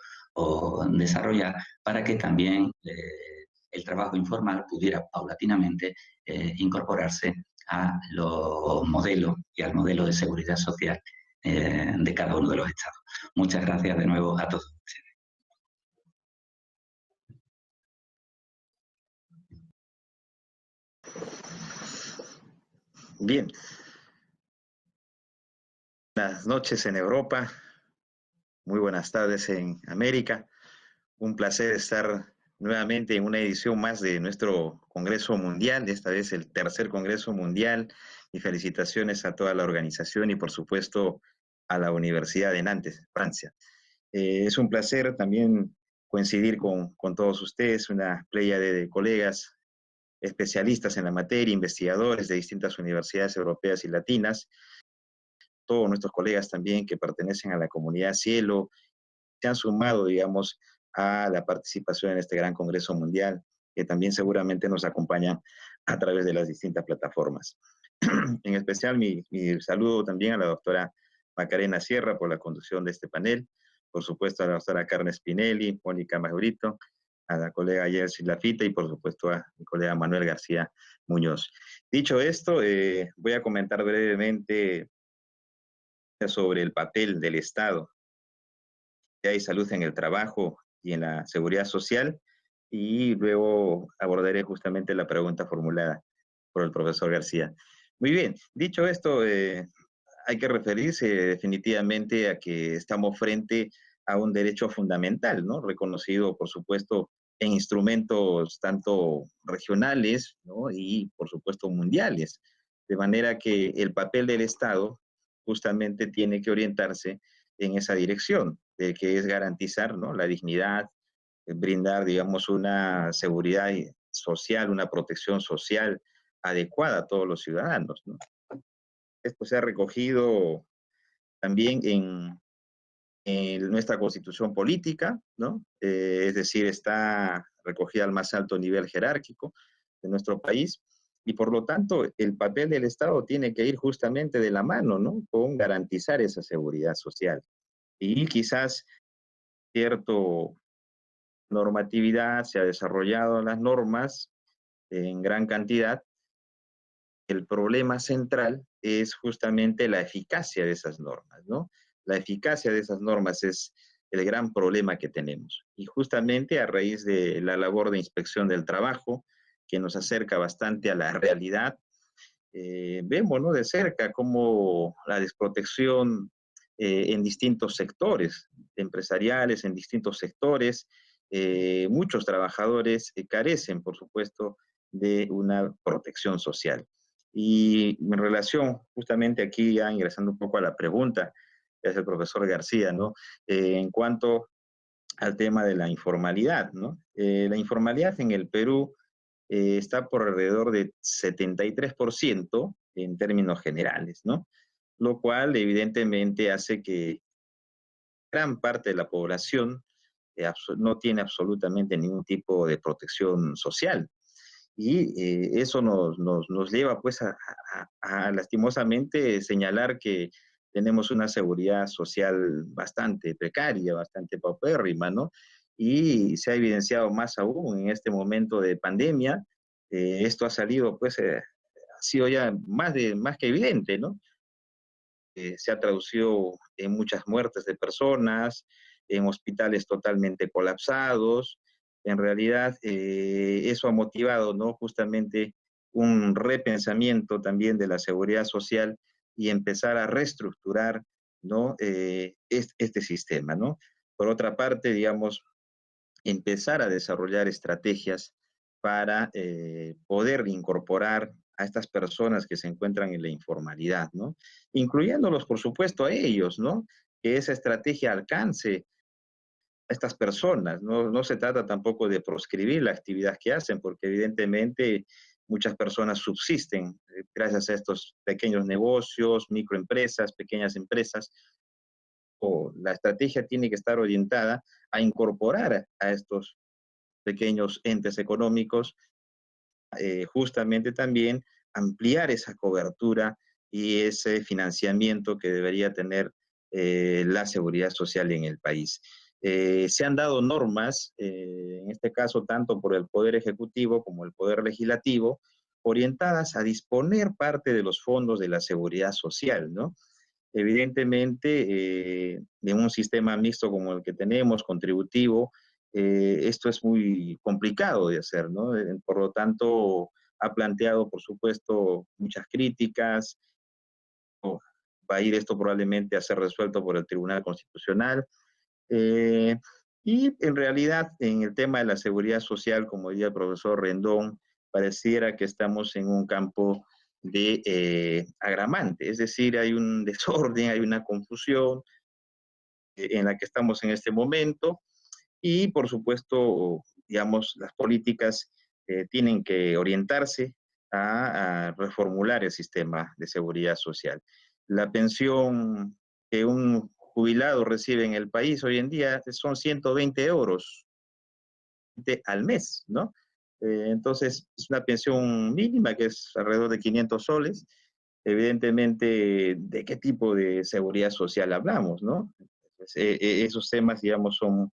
D: desarrollar para que también el trabajo informal pudiera paulatinamente incorporarse a los modelos y al modelo de seguridad social de cada uno de los estados. Muchas gracias de nuevo a todos.
E: Bien. Buenas noches en Europa, muy buenas tardes en América. Un placer estar nuevamente en una edición más de nuestro Congreso Mundial, esta vez el tercer Congreso Mundial, y felicitaciones a toda la organización y por supuesto a la Universidad de Nantes, Francia. Es un placer también coincidir con todos ustedes, una playa de colegas especialistas en la materia, investigadores de distintas universidades europeas y latinas, todos nuestros colegas también que pertenecen a la comunidad Cielo, se han sumado, digamos, a la participación en este gran Congreso Mundial, que también seguramente nos acompaña a través de las distintas plataformas. En especial, mi saludo también a la doctora Macarena Sierra por la conducción de este panel, por supuesto a la doctora Carmen Spinelli, Mónica Majorito, a la colega Jersey Lafita y por supuesto a mi colega Manuel García Muñoz. Dicho esto, voy a comentar brevemente sobre el papel del Estado y salud en el trabajo y en la seguridad social, y luego abordaré justamente la pregunta formulada por el profesor García. Muy bien, dicho esto, hay que referirse definitivamente a que estamos frente a un derecho fundamental, ¿no? Reconocido, por supuesto, en instrumentos tanto regionales, ¿no? Y, por supuesto, mundiales. De manera que el papel del Estado justamente tiene que orientarse en esa dirección, de que es garantizar, ¿no?, la dignidad, brindar, digamos, una seguridad social, una protección social adecuada a todos los ciudadanos, ¿no? Esto se ha recogido también en nuestra constitución política, ¿no? Es decir, está recogida al más alto nivel jerárquico de nuestro país, y por lo tanto el papel del Estado tiene que ir justamente de la mano, ¿no?, con garantizar esa seguridad social. Y quizás cierto normatividad se ha desarrollado las normas en gran cantidad. El problema central es justamente la eficacia de esas normas, ¿no? La eficacia de esas normas es el gran problema que tenemos. Y justamente a raíz de la labor de inspección del trabajo, que nos acerca bastante a la realidad, vemos, ¿no?, de cerca cómo la desprotección en distintos sectores empresariales, en distintos sectores, muchos trabajadores carecen, por supuesto, de una protección social. Y en relación, justamente aquí ya ingresando un poco a la pregunta, que hace el profesor García, ¿no?, en cuanto al tema de la informalidad, ¿no? La informalidad en el Perú está por alrededor de 73% en términos generales, ¿no? Lo cual evidentemente hace que gran parte de la población no tiene absolutamente ningún tipo de protección social. Y eso nos lleva pues a lastimosamente señalar que tenemos una seguridad social bastante precaria, bastante paupérrima, ¿no? Y se ha evidenciado más aún en este momento de pandemia. Esto ha salido pues, ha sido ya más que evidente, ¿no? Se ha traducido en muchas muertes de personas, en hospitales totalmente colapsados. En realidad, eso ha motivado, ¿no?, justamente un repensamiento también de la seguridad social y empezar a reestructurar, ¿no?, este sistema, ¿no? Por otra parte, digamos, empezar a desarrollar estrategias para poder incorporar a estas personas que se encuentran en la informalidad, ¿no? Incluyéndolos, por supuesto, a ellos, ¿no? Que esa estrategia alcance a estas personas. No se trata tampoco de proscribir la actividad que hacen, porque evidentemente muchas personas subsisten gracias a estos pequeños negocios, microempresas, pequeñas empresas. O la estrategia tiene que estar orientada a incorporar a estos pequeños entes económicos justamente también ampliar esa cobertura y ese financiamiento que debería tener la seguridad social en el país. Se han dado normas, en este caso tanto por el Poder Ejecutivo como el Poder Legislativo, orientadas a disponer parte de los fondos de la seguridad social, ¿no? Evidentemente, en un sistema mixto como el que tenemos, contributivo, esto es muy complicado de hacer, ¿no? Por lo tanto, ha planteado, por supuesto, muchas críticas. Va a ir esto probablemente a ser resuelto por el Tribunal Constitucional. Eh, y en realidad, en el tema de la seguridad social, como diría el profesor Rendón, pareciera que estamos en un campo de agramante, es decir, hay un desorden, hay una confusión en la que estamos en este momento y, por supuesto, digamos, las políticas tienen que orientarse a reformular el sistema de seguridad social. La pensión que un jubilado recibe en el país hoy en día son 120 euros al mes, ¿no? Entonces, es una pensión mínima que es alrededor de 500 soles. Evidentemente, ¿de qué tipo de seguridad social hablamos, no? Pues, esos temas, digamos, son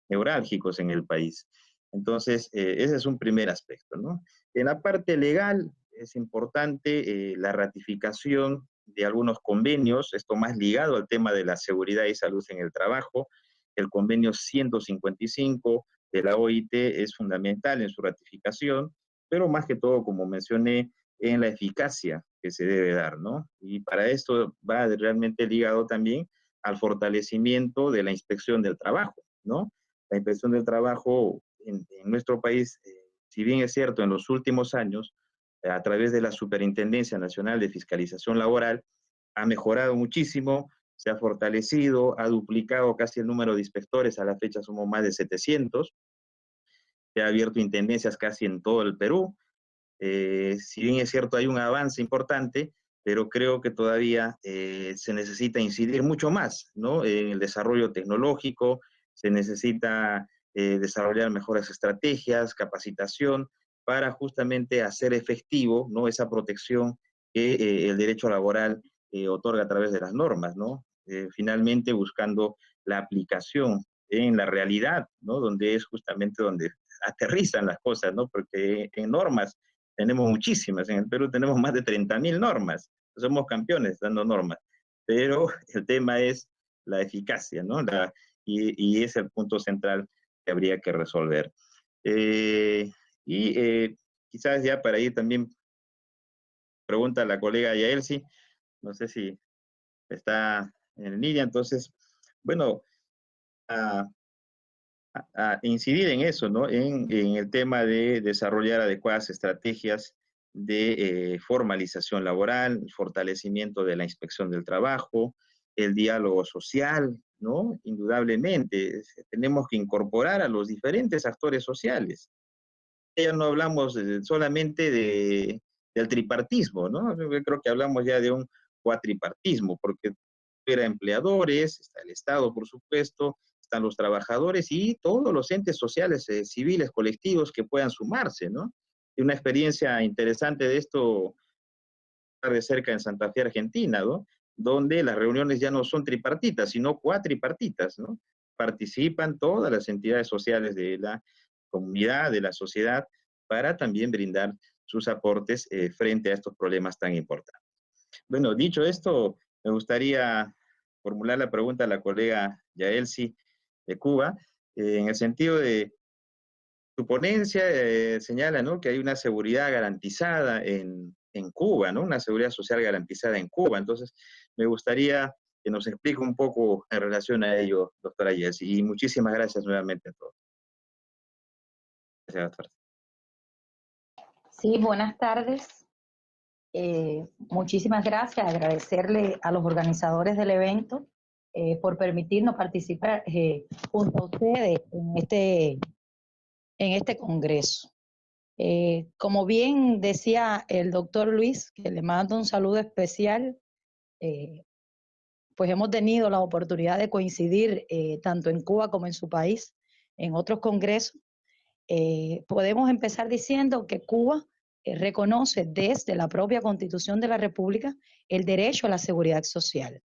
E: neurálgicos en el país. Entonces, ese es un primer aspecto, ¿no? En la parte legal es importante la ratificación de algunos convenios, esto más ligado al tema de la seguridad y salud en el trabajo. El convenio 155 de la OIT es fundamental en su ratificación, pero más que todo, como mencioné, en la eficacia que se debe dar, ¿no? Y para esto va realmente ligado también al fortalecimiento de la inspección del trabajo, ¿no? La inspección del trabajo en nuestro país, si bien es cierto, en los últimos años, a través de la Superintendencia Nacional de Fiscalización Laboral, ha mejorado muchísimo, se ha fortalecido, ha duplicado casi el número de inspectores, a la fecha somos más de 700, se ha abierto intendencias casi en todo el Perú. Si bien es cierto, hay un avance importante, pero creo que todavía se necesita incidir mucho más, ¿no? En el desarrollo tecnológico, se necesita desarrollar mejores estrategias, capacitación, para justamente hacer efectivo, ¿no? Esa protección que el derecho laboral otorga a través de las normas, ¿no? Finalmente buscando la aplicación en la realidad, ¿no? Donde es justamente donde aterrizan las cosas, ¿no? Porque en normas tenemos muchísimas, en el Perú tenemos más de 30.000 normas, somos campeones dando normas, pero el tema es la eficacia, ¿no? Y es el punto central que habría que resolver. Eh, Quizás ya para ir también, pregunta la colega Yaelsi, no sé si está en línea, entonces, bueno, a, a incidir en eso, ¿no? En el tema de desarrollar adecuadas estrategias de formalización laboral, fortalecimiento de la inspección del trabajo, el diálogo social, ¿no? Indudablemente, tenemos que incorporar a los diferentes actores sociales. Ya no hablamos solamente del tripartismo, ¿no? Yo creo que hablamos ya de un cuatripartismo, porque era empleadores, está el Estado, por supuesto, están los trabajadores y todos los entes sociales, civiles, colectivos que puedan sumarse, ¿no? Y una experiencia interesante de esto de cerca en Santa Fe, Argentina, ¿no? Donde las reuniones ya no son tripartitas, sino cuatripartitas, ¿no? Participan todas las entidades sociales de la comunidad, de la sociedad, para también brindar sus aportes frente a estos problemas tan importantes. Bueno, dicho esto, me gustaría formular la pregunta a la colega Yaelsi de Cuba, en el sentido de su ponencia señala, ¿no?, que hay una seguridad garantizada en Cuba, ¿no? Una seguridad social garantizada en Cuba. Entonces, me gustaría que nos explique un poco en relación a ello, doctora Yaelsi. Y muchísimas gracias nuevamente a todos. Gracias, doctora.
F: Sí, buenas tardes. Muchísimas gracias. Agradecerle a los organizadores del evento por permitirnos participar junto a ustedes en este congreso. Como bien decía el doctor Luis, que le mando un saludo especial, pues hemos tenido la oportunidad de coincidir tanto en Cuba como en su país, en otros congresos. Podemos empezar diciendo que Cuba reconoce desde la propia Constitución de la República el derecho a la seguridad social,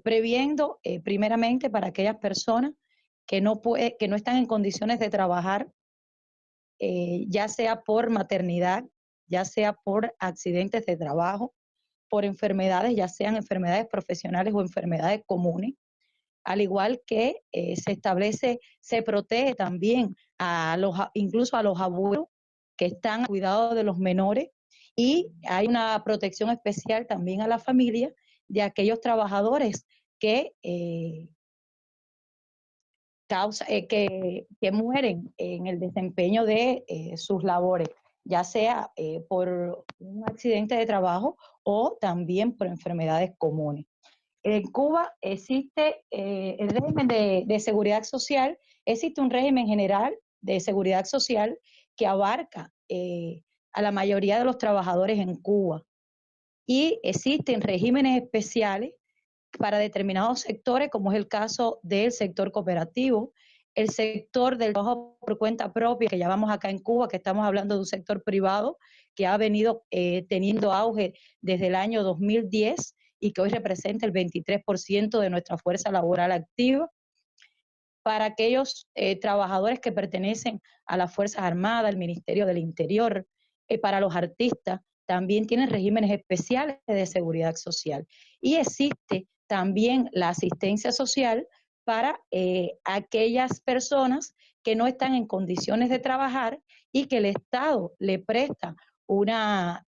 F: previendo primeramente para aquellas personas que no están en condiciones de trabajar, ya sea por maternidad, ya sea por accidentes de trabajo, por enfermedades, ya sean enfermedades profesionales o enfermedades comunes, al igual que se protege también incluso a los abuelos que están a cuidado de los menores, y hay una protección especial también a la familia de aquellos trabajadores que que mueren en el desempeño de sus labores, ya sea por un accidente de trabajo o también por enfermedades comunes. En Cuba existe el régimen de seguridad social, existe un régimen general de seguridad social que abarca a la mayoría de los trabajadores en Cuba, y existen regímenes especiales para determinados sectores, como es el caso del sector cooperativo, el sector del trabajo por cuenta propia, que llamamos acá en Cuba, que estamos hablando de un sector privado que ha venido teniendo auge desde el año 2010 y que hoy representa el 23% de nuestra fuerza laboral activa. Para aquellos trabajadores que pertenecen a las Fuerzas Armadas, al Ministerio del Interior, para los artistas, también tienen regímenes especiales de seguridad social. Y existe también la asistencia social para aquellas personas que no están en condiciones de trabajar y que el Estado le presta una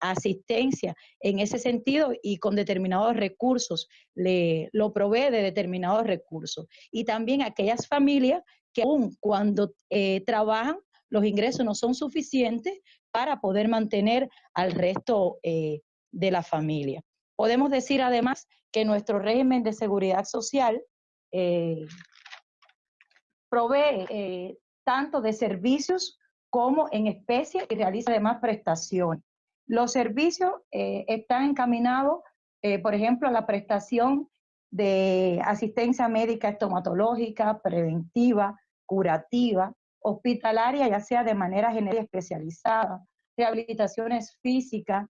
F: asistencia en ese sentido y con determinados recursos, lo provee de determinados recursos. Y también aquellas familias que aun cuando trabajan, los ingresos no son suficientes para poder mantener al resto de la familia. Podemos decir además que nuestro régimen de seguridad social provee tanto de servicios como en especie, y realiza además prestaciones. Los servicios están encaminados, por ejemplo, a la prestación de asistencia médica estomatológica, preventiva, curativa, hospitalaria, ya sea de manera general y especializada, rehabilitaciones físicas,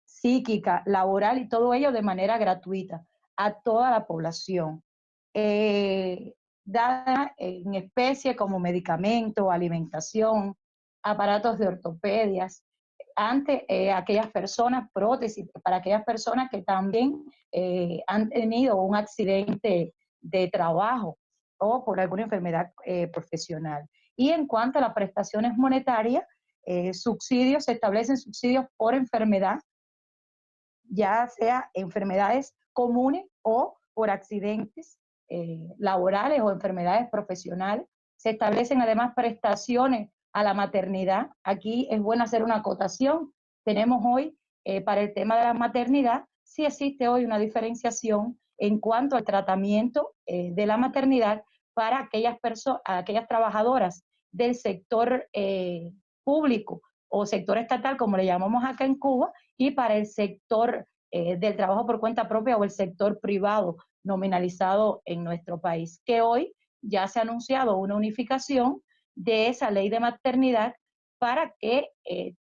F: psíquica, laboral, y todo ello de manera gratuita a toda la población. Dada en especie como medicamento, alimentación, aparatos de ortopedias, ante aquellas personas, prótesis, para aquellas personas que también han tenido un accidente de trabajo o por alguna enfermedad profesional. Y en cuanto a las prestaciones monetarias, subsidios, se establecen subsidios por enfermedad, ya sea enfermedades comunes o por accidentes laborales o enfermedades profesionales. Se establecen además prestaciones a la maternidad. Aquí es bueno hacer una acotación. Tenemos hoy, para el tema de la maternidad, sí existe hoy una diferenciación en cuanto al tratamiento de la maternidad para aquellas trabajadoras del sector público o sector estatal, como le llamamos acá en Cuba, y para el sector del trabajo por cuenta propia o el sector privado nominalizado en nuestro país, que hoy ya se ha anunciado una unificación de esa ley de maternidad para que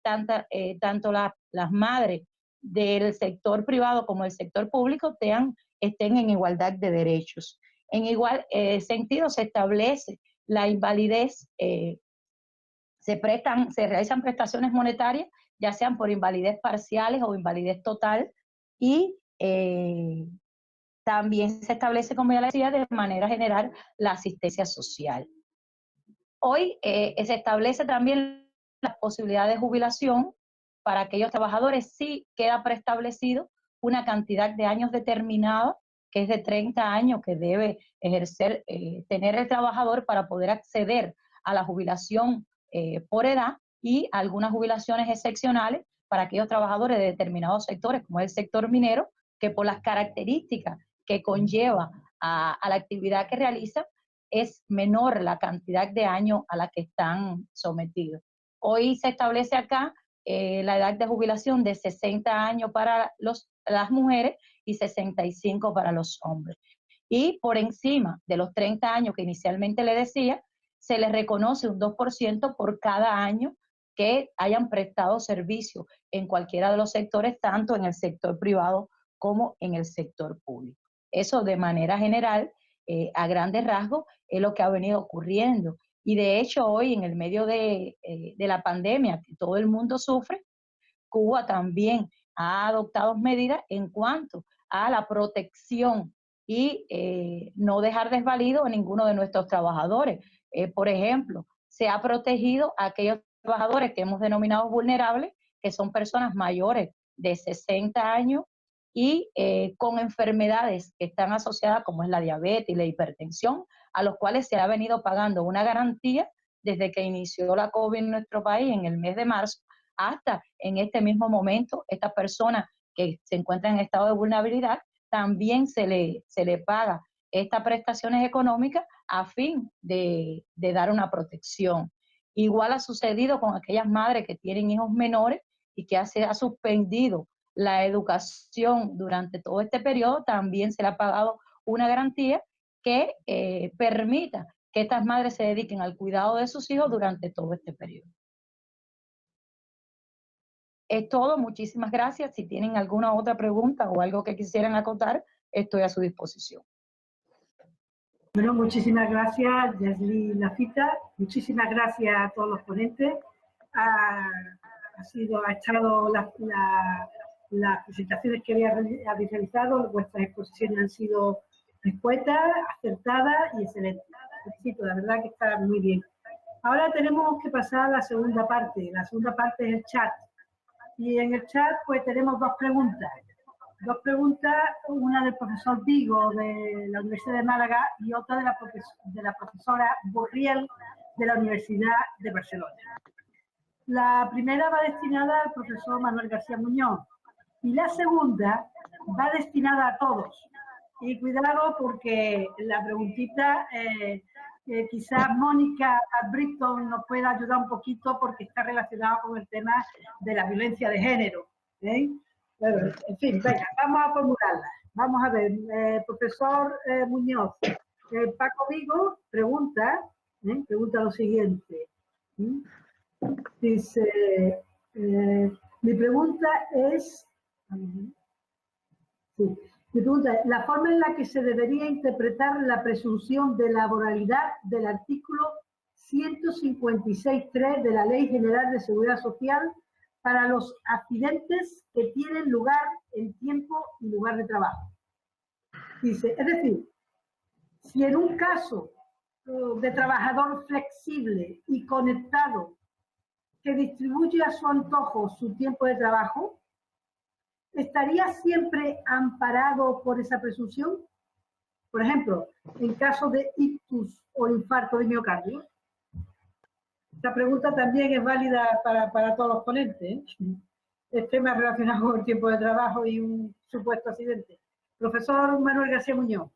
F: tanto las madres del sector privado como del sector público estén en igualdad de derechos. En igual sentido se establece la invalidez, se realizan prestaciones monetarias, ya sean por invalidez parciales o invalidez total, y también se establece, como ya le decía, de manera general la asistencia social. Hoy se establece también la posibilidad de jubilación para aquellos trabajadores. Sí queda preestablecido una cantidad de años determinada, que es de 30 años que debe tener el trabajador para poder acceder a la jubilación por edad, y algunas jubilaciones excepcionales para aquellos trabajadores de determinados sectores, como es el sector minero, que por las características que conlleva a la actividad que realiza, es menor la cantidad de años a la que están sometidos. Hoy se establece acá la edad de jubilación de 60 años para las mujeres y 65 para los hombres. Y por encima de los 30 años que inicialmente le decía, se les reconoce un 2% por cada año que hayan prestado servicio en cualquiera de los sectores, tanto en el sector privado como en el sector público. Eso de manera general, a grandes rasgos, es lo que ha venido ocurriendo. Y de hecho hoy, en el medio de la pandemia que todo el mundo sufre, Cuba también ha adoptado medidas en cuanto a la protección y no dejar desvalido a ninguno de nuestros trabajadores. Por ejemplo, se ha protegido a aquellos trabajadores que hemos denominado vulnerables, que son personas mayores de 60 años y con enfermedades que están asociadas, como es la diabetes y la hipertensión, a los cuales se ha venido pagando una garantía desde que inició la COVID en nuestro país en el mes de marzo hasta en este mismo momento. Estas personas que se encuentran en estado de vulnerabilidad también se le paga estas prestaciones económicas a fin de dar una protección. Igual ha sucedido con aquellas madres que tienen hijos menores y que se ha suspendido la educación durante todo este periodo, también se le ha pagado una garantía que permita que estas madres se dediquen al cuidado de sus hijos durante todo este periodo. Es todo, muchísimas gracias. Si tienen alguna otra pregunta o algo que quisieran acotar, estoy a su disposición.
A: Bueno, muchísimas gracias, Yasli Lafita. Muchísimas gracias a todos los ponentes. Ha estado las presentaciones que habéis realizado, vuestras exposiciones han sido escuetas, acertadas y excelentes. Felicito, la verdad que está muy bien. Ahora tenemos que pasar a la segunda parte. La segunda parte es el chat. Y en el chat pues tenemos dos preguntas. Una del profesor Vigo de la Universidad de Málaga y otra de la profesora Borriel de la Universidad de Barcelona. La primera va destinada al profesor Manuel García Muñoz y la segunda va destinada a todos. Y cuidado porque la preguntita, quizás Mónica Britton nos pueda ayudar un poquito porque está relacionada con el tema de la violencia de género. Bueno, en fin, venga, vamos a formularla. Vamos a ver, profesor Muñoz. Paco Vigo pregunta lo siguiente. Dice, mi pregunta es, la forma en la que se debería interpretar la presunción de laboralidad del artículo 156.3 de la Ley General de Seguridad Social para los accidentes que tienen lugar en tiempo y lugar de trabajo. Dice, es decir, si en un caso de trabajador flexible y conectado que distribuye a su antojo su tiempo de trabajo, ¿estaría siempre amparado por esa presunción? Por ejemplo, en caso de ictus o infarto de miocardio. Esta pregunta también es válida para todos los ponentes, Es tema relacionado con el tiempo de trabajo y un supuesto accidente. Profesor Manuel García Muñoz,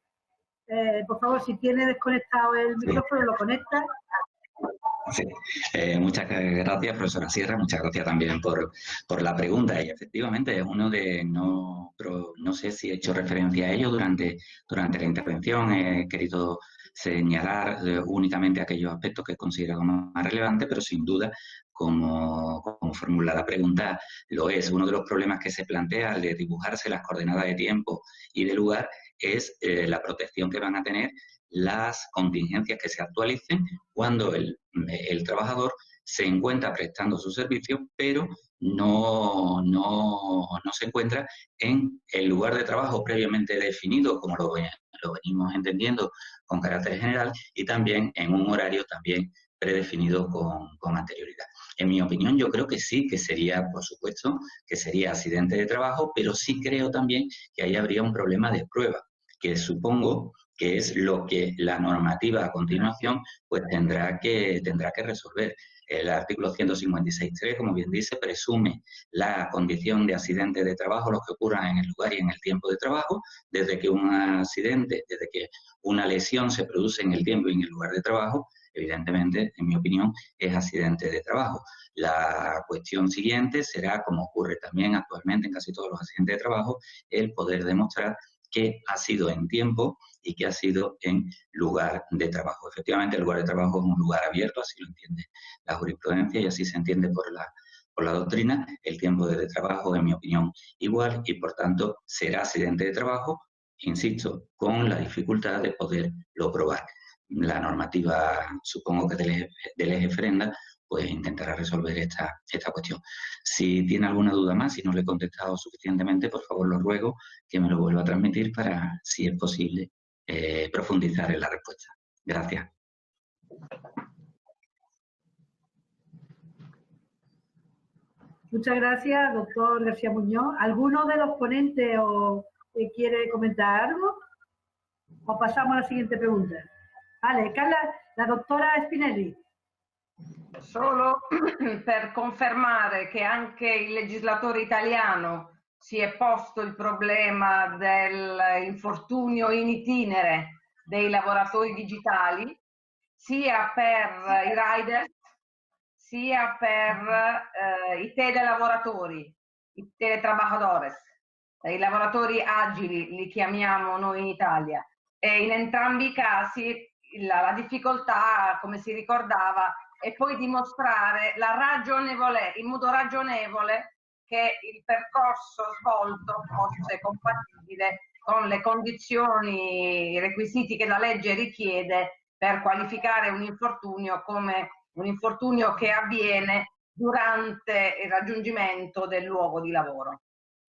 A: por favor, si tiene desconectado el micrófono, lo conecta.
D: Sí. Muchas gracias, profesora Sierra. Muchas gracias también por la pregunta. Y efectivamente es uno de, no sé si he hecho referencia a ello durante la intervención. He querido señalar únicamente aquellos aspectos que considero más relevantes, pero sin duda, como formula la pregunta, lo es. Uno de los problemas que se plantea al de dibujarse las coordenadas de tiempo y de lugar es la protección que van a tener las contingencias que se actualicen cuando el trabajador se encuentra prestando su servicio, pero no se encuentra en el lugar de trabajo previamente definido, como lo venimos entendiendo con carácter general, y también en un horario también predefinido con anterioridad. En mi opinión, yo creo que sí, que sería, por supuesto, que sería accidente de trabajo, pero sí creo también que ahí habría un problema de prueba, que supongo que es lo que la normativa a continuación pues tendrá que resolver. El artículo 156.3, como bien dice, presume la condición de accidente de trabajo, los que ocurran en el lugar y en el tiempo de trabajo, desde que un accidente, desde que una lesión se produce en el tiempo y en el lugar de trabajo, evidentemente, en mi opinión, es accidente de trabajo. La cuestión siguiente será, como ocurre también actualmente en casi todos los accidentes de trabajo, el poder demostrar qué ha sido en tiempo y qué ha sido en lugar de trabajo. Efectivamente, el lugar de trabajo es un lugar abierto, así lo entiende la jurisprudencia y así se entiende por la doctrina. El tiempo de trabajo, en mi opinión, igual, y por tanto será accidente de trabajo, insisto, con la dificultad de poderlo probar. La normativa, supongo que del eje Frenda, pues intentará resolver esta cuestión. Si tiene alguna duda más, si no le he contestado suficientemente, por favor lo ruego que me lo vuelva a transmitir para, si es posible, profundizar en la respuesta. Gracias.
A: Muchas gracias, doctor García Muñoz. ¿Alguno de los ponentes quiere comentar algo? ¿O pasamos a la siguiente pregunta? Vale, Carla, la doctora Spinelli.
C: Solo per confermare che anche il legislatore italiano si è posto il problema dell'infortunio in itinere dei lavoratori digitali, sia per i riders, sia per i telelavoratori, i teletrabajadores, i lavoratori agili li chiamiamo noi in Italia. E in entrambi i casi la difficoltà, come si ricordava, è poi dimostrare in modo ragionevole che il percorso svolto fosse compatibile con le condizioni, i requisiti che la legge richiede per qualificare un infortunio come un infortunio che avviene durante il raggiungimento del luogo di lavoro.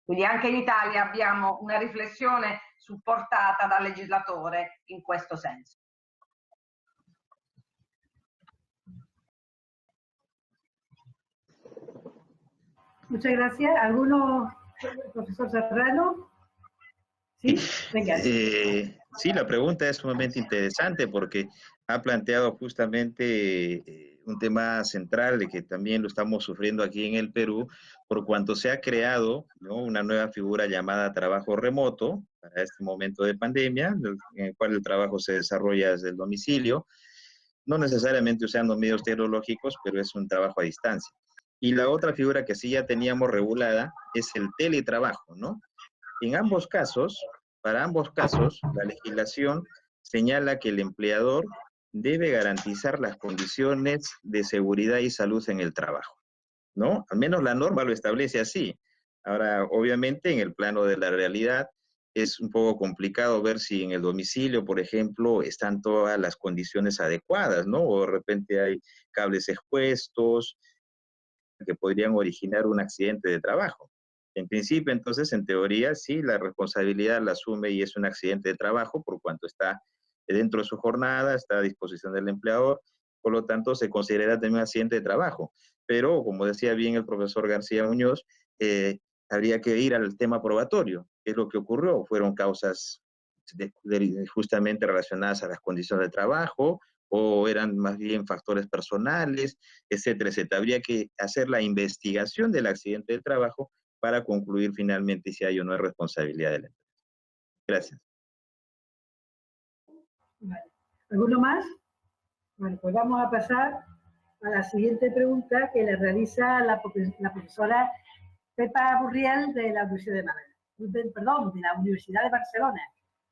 C: Quindi anche in Italia abbiamo una riflessione supportata dal legislatore in questo senso.
A: Muchas gracias. ¿Alguno, profesor Serrano? ¿Sí? Venga.
E: Sí, la pregunta es sumamente interesante porque ha planteado justamente un tema central de que también lo estamos sufriendo aquí en el Perú, por cuanto se ha creado, ¿no?, una nueva figura llamada trabajo remoto para este momento de pandemia, en el cual el trabajo se desarrolla desde el domicilio, no necesariamente usando medios tecnológicos, pero es un trabajo a distancia. Y la otra figura que sí ya teníamos regulada es el teletrabajo, ¿no? En ambos casos, para ambos casos, la legislación señala que el empleador debe garantizar las condiciones de seguridad y salud en el trabajo, ¿no? Al menos la norma lo establece así. Ahora, obviamente, en el plano de la realidad, es un poco complicado ver si en el domicilio, por ejemplo, están todas las condiciones adecuadas, ¿no? O de repente hay cables expuestos que podrían originar un accidente de trabajo. En principio, entonces, en teoría, sí, la responsabilidad la asume y es un accidente de trabajo por cuanto está dentro de su jornada, está a disposición del empleador, por lo tanto, se considera también un accidente de trabajo. Pero, como decía bien el profesor García Muñoz, habría que ir al tema probatorio. ¿Qué es lo que ocurrió? Fueron causas justamente relacionadas a las condiciones de trabajo, o eran más bien factores personales, etcétera, etcétera. Habría que hacer la investigación del accidente de trabajo para concluir finalmente si hay o no hay responsabilidad de la empresa. Gracias.
A: Vale. ¿Alguno más? Bueno, pues vamos a pasar a la siguiente pregunta que le realiza la profesora Pepa Burriel de la Universidad de Málaga. Perdón, de la Universidad de Barcelona.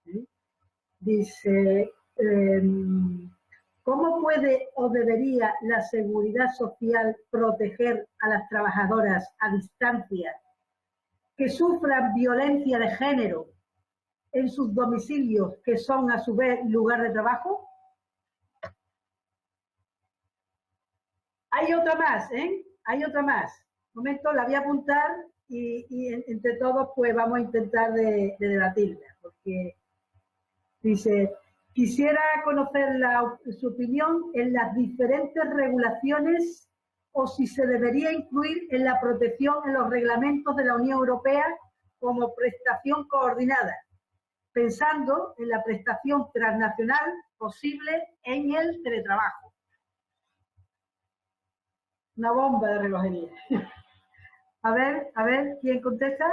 A: ¿Sí? Dice, ¿cómo puede o debería la seguridad social proteger a las trabajadoras a distancia que sufran violencia de género en sus domicilios, que son a su vez lugar de trabajo? Hay otra más, ¿eh? Hay otra más. Un momento, la voy a apuntar y entre todos pues vamos a intentar de debatirla, porque dice, quisiera conocer su opinión en las diferentes regulaciones o si se debería incluir en la protección en los reglamentos de la Unión Europea como prestación coordinada, pensando en la prestación transnacional posible en el teletrabajo. Una bomba de relojería. A ver, ¿quién contesta?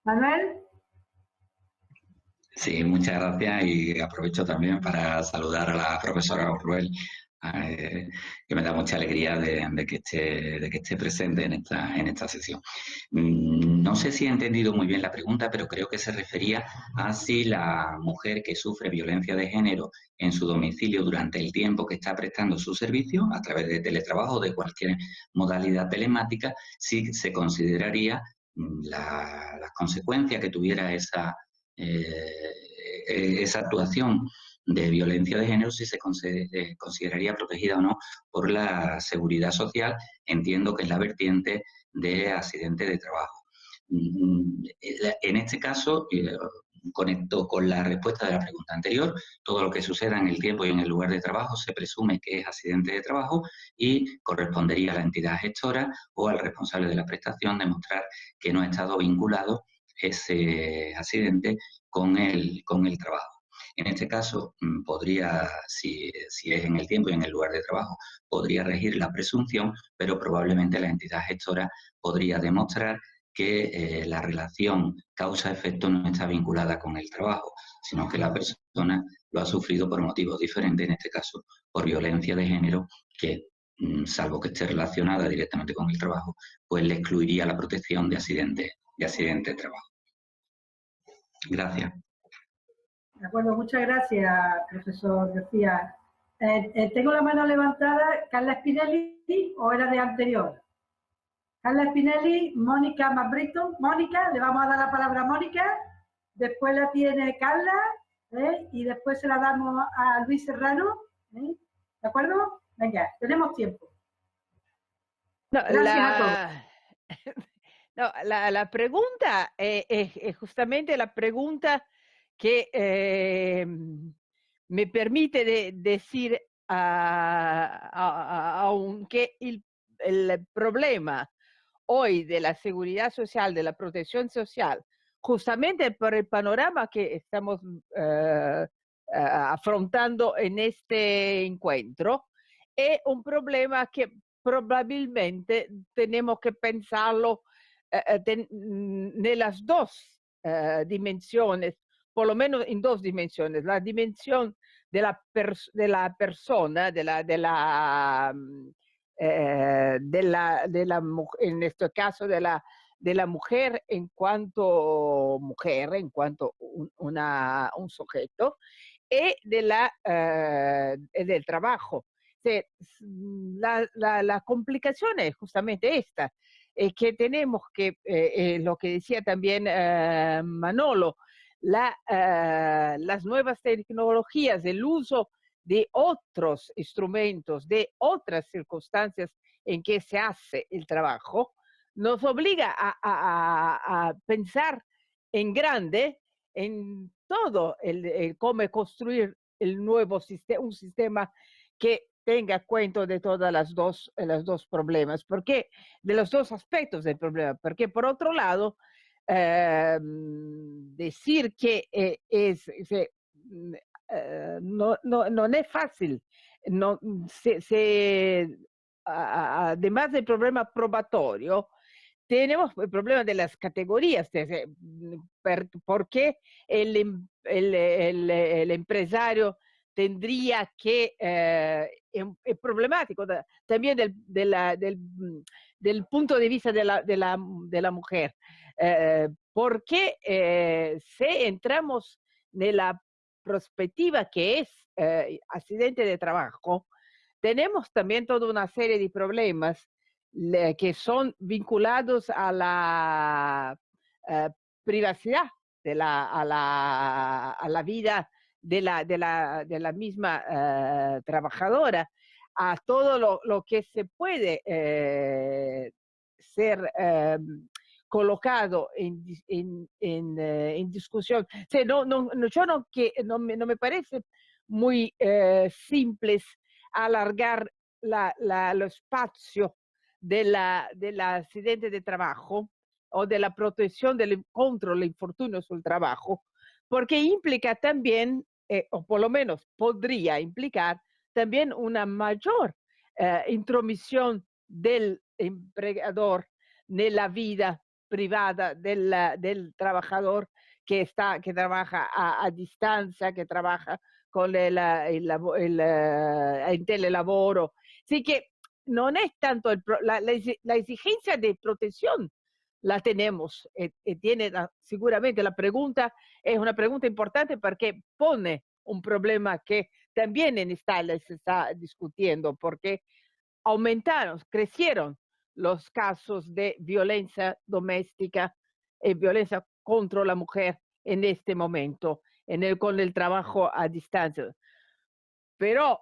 A: ¿Manuel?
D: Sí, muchas gracias y aprovecho también para saludar a la profesora Urruel que me da mucha alegría de que esté presente en esta sesión. No sé si he entendido muy bien la pregunta, pero creo que se refería a si la mujer que sufre violencia de género en su domicilio durante el tiempo que está prestando su servicio, a través de teletrabajo o de cualquier modalidad telemática, si se consideraría las consecuencias que tuviera esa actuación de violencia de género, si se consideraría protegida o no por la seguridad social. Entiendo que es la vertiente de accidente de trabajo. En este caso, conecto con la respuesta de la pregunta anterior. Todo lo que suceda en el tiempo y en el lugar de trabajo se presume que es accidente de trabajo y correspondería a la entidad gestora o al responsable de la prestación demostrar que no ha estado vinculado ese accidente con el trabajo. En este caso, podría, si es en el tiempo y en el lugar de trabajo, podría regir la presunción, pero probablemente la entidad gestora podría demostrar que la relación causa-efecto no está vinculada con el trabajo, sino que la persona lo ha sufrido por motivos diferentes, en este caso por violencia de género, que, salvo que esté relacionada directamente con el trabajo, pues le excluiría la protección de accidente de trabajo. Gracias.
A: De acuerdo, muchas gracias, profesor García. Tengo la mano levantada. ¿Carla Spinelli o era de anterior? Carla Spinelli, Mónica Mabrito. Mónica, le vamos a dar la palabra a Mónica. Después la tiene Carla, y después se la damos a Luis Serrano. ¿De acuerdo? Venga, tenemos tiempo.
B: No,
A: Gracias a todos.
B: No, la pregunta es justamente la pregunta que me permite decir, aunque el problema hoy de la seguridad social, de la protección social, justamente por el panorama que estamos afrontando en este encuentro, es un problema que probabilmente tenemos que pensarlo en las dos dimensiones, por lo menos en dos dimensiones: la dimensión de la persona, en este caso de la mujer en cuanto mujer, en cuanto un sujeto, y del trabajo. La complicación es justamente esta, que tenemos que, lo que decía también Manolo, las nuevas tecnologías, el uso de otros instrumentos, de otras circunstancias en que se hace el trabajo, nos obliga a pensar en grande, en todo cómo construir el nuevo sistema, un sistema que tenga cuenta de todas los dos problemas, porque de los dos aspectos del problema, porque por otro lado, decir que no es fácil, además del problema probatorio, tenemos el problema de las categorías, porque el empresario tendría que, es problemático también del punto de vista de la mujer, porque si entramos en la perspectiva que es accidente de trabajo, tenemos también toda una serie de problemas que son vinculados a la privacidad, a la vida de la misma trabajadora, a todo lo que se puede ser colocado en discusión. O sea, no me parece muy simple alargar lo espacio del accidente de trabajo o de la protección contra el infortunio sul trabajo, porque implica también, o por lo menos podría implicar, también una mayor intromisión del empleador en la vida privada del trabajador que trabaja a distancia, que trabaja con il telelavoro. Así que no es tanto la exigencia de protección, la tenemos, tiene seguramente la pregunta, es una pregunta importante porque pone un problema que también en Italia se está discutiendo, porque crecieron los casos de violencia doméstica y violencia contra la mujer en este momento, con el trabajo a distancia. Pero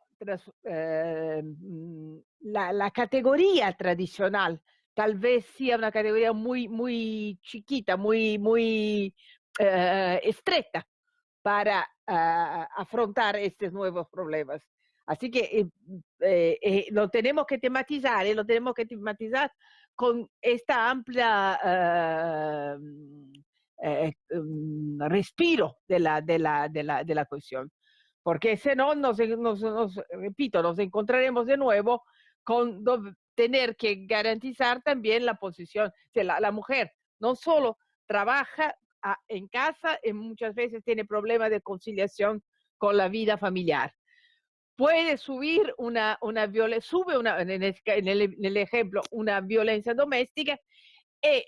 B: la categoría tradicional tal vez sea una categoría muy chiquita, muy estrecha para afrontar estos nuevos problemas. Así que lo tenemos que tematizar, lo tenemos que tematizar con esta amplia respiro de la cuestión. Porque si no, repito, nos encontraremos de nuevo con tener que garantizar también la posición. O sea, la mujer no solo trabaja en casa y muchas veces tiene problemas de conciliación con la vida familiar. Puede subir en el ejemplo, una violencia doméstica y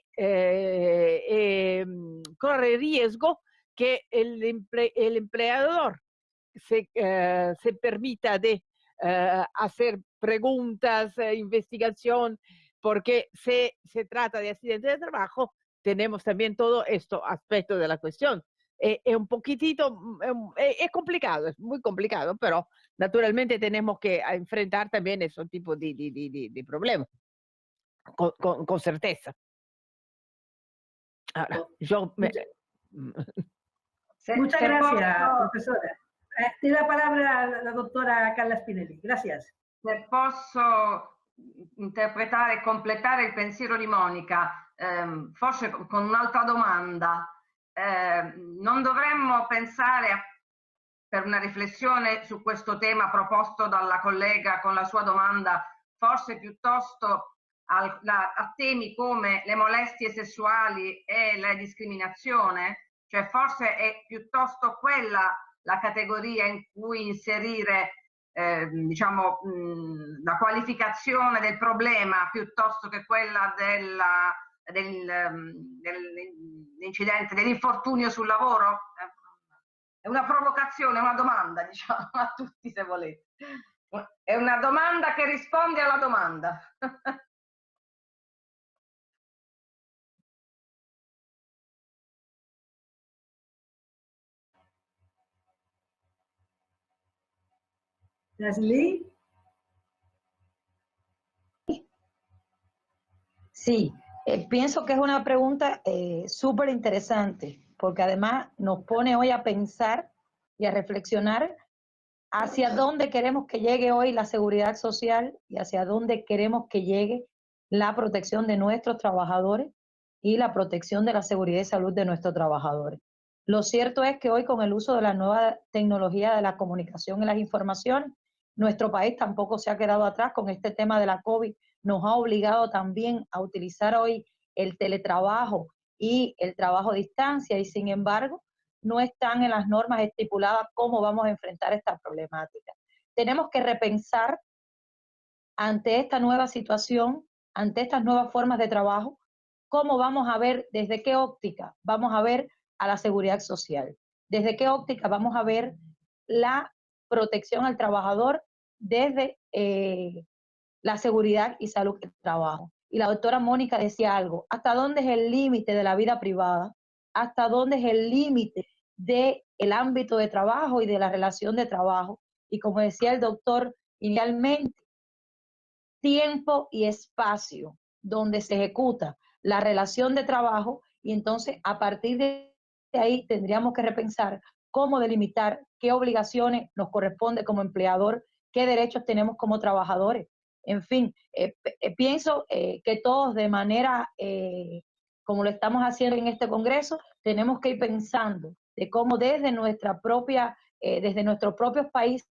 B: corre riesgo que el empleador se permita de hacer preguntas, investigación, porque si se trata de accidentes de trabajo, tenemos también todo esto aspecto de la cuestión. Es un poquitito, es complicado, es muy complicado, pero naturalmente tenemos que enfrentar también esos tipos de problemas, con certeza. Ahora,
A: Muchas gracias, profesora. Tiene la palabra la dottora Carla Spinelli. Gracias.
C: Se posso interpretare e completare il pensiero di Monica, forse con un'altra domanda. Non dovremmo pensare, per una riflessione su questo tema proposto dalla collega con la sua domanda, forse piuttosto a temi come le molestie sessuali e la discriminazione? Cioè forse è piuttosto quella la categoria in cui inserire diciamo, la qualificazione del problema piuttosto che quella dell'incidente, dell'infortunio sul lavoro? È una provocazione, una domanda, diciamo, a tutti se volete. È una domanda che risponde alla domanda.
A: Leslie.
F: Sí, pienso que es una pregunta súper interesante, porque además nos pone hoy a pensar y a reflexionar hacia dónde queremos que llegue hoy la seguridad social y hacia dónde queremos que llegue la protección de nuestros trabajadores y la protección de la seguridad y salud de nuestros trabajadores. Lo cierto es que hoy, con el uso de la nueva tecnología de la comunicación y las informaciones, nuestro país tampoco se ha quedado atrás. Con este tema de la COVID nos ha obligado también a utilizar hoy el teletrabajo y el trabajo a distancia, y sin embargo no están en las normas estipuladas cómo vamos a enfrentar esta problemática. Tenemos que repensar ante esta nueva situación, ante estas nuevas formas de trabajo, cómo vamos a ver, desde qué óptica vamos a ver a la seguridad social, desde qué óptica vamos a ver la protección al trabajador desde la seguridad y salud del trabajo. Y la doctora Mónica decía algo: ¿hasta dónde es el límite de la vida privada? ¿Hasta dónde es el límite del ámbito de trabajo y de la relación de trabajo? Y como decía el doctor inicialmente, tiempo y espacio donde se ejecuta la relación de trabajo, y entonces a partir de ahí tendríamos que repensar cómo delimitar qué obligaciones nos corresponde como empleador, qué derechos tenemos como trabajadores. En fin, pienso que todos de manera, como lo estamos haciendo en este Congreso, tenemos que ir pensando de cómo desde nuestros propios países,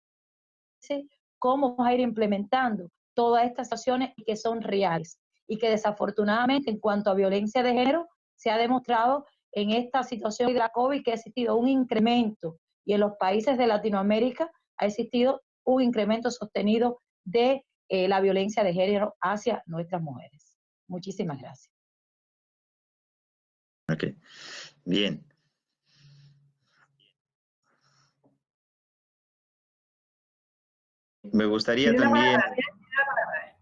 F: cómo vamos a ir implementando todas estas situaciones que son reales y que desafortunadamente en cuanto a violencia de género se ha demostrado en esta situación de la COVID que ha existido un incremento y en los países de Latinoamérica ha existido un incremento sostenido de la violencia de género hacia nuestras mujeres. Muchísimas gracias.
E: Ok, bien. Me gustaría
A: Tiene la
E: también,
A: palabra, tiene la palabra.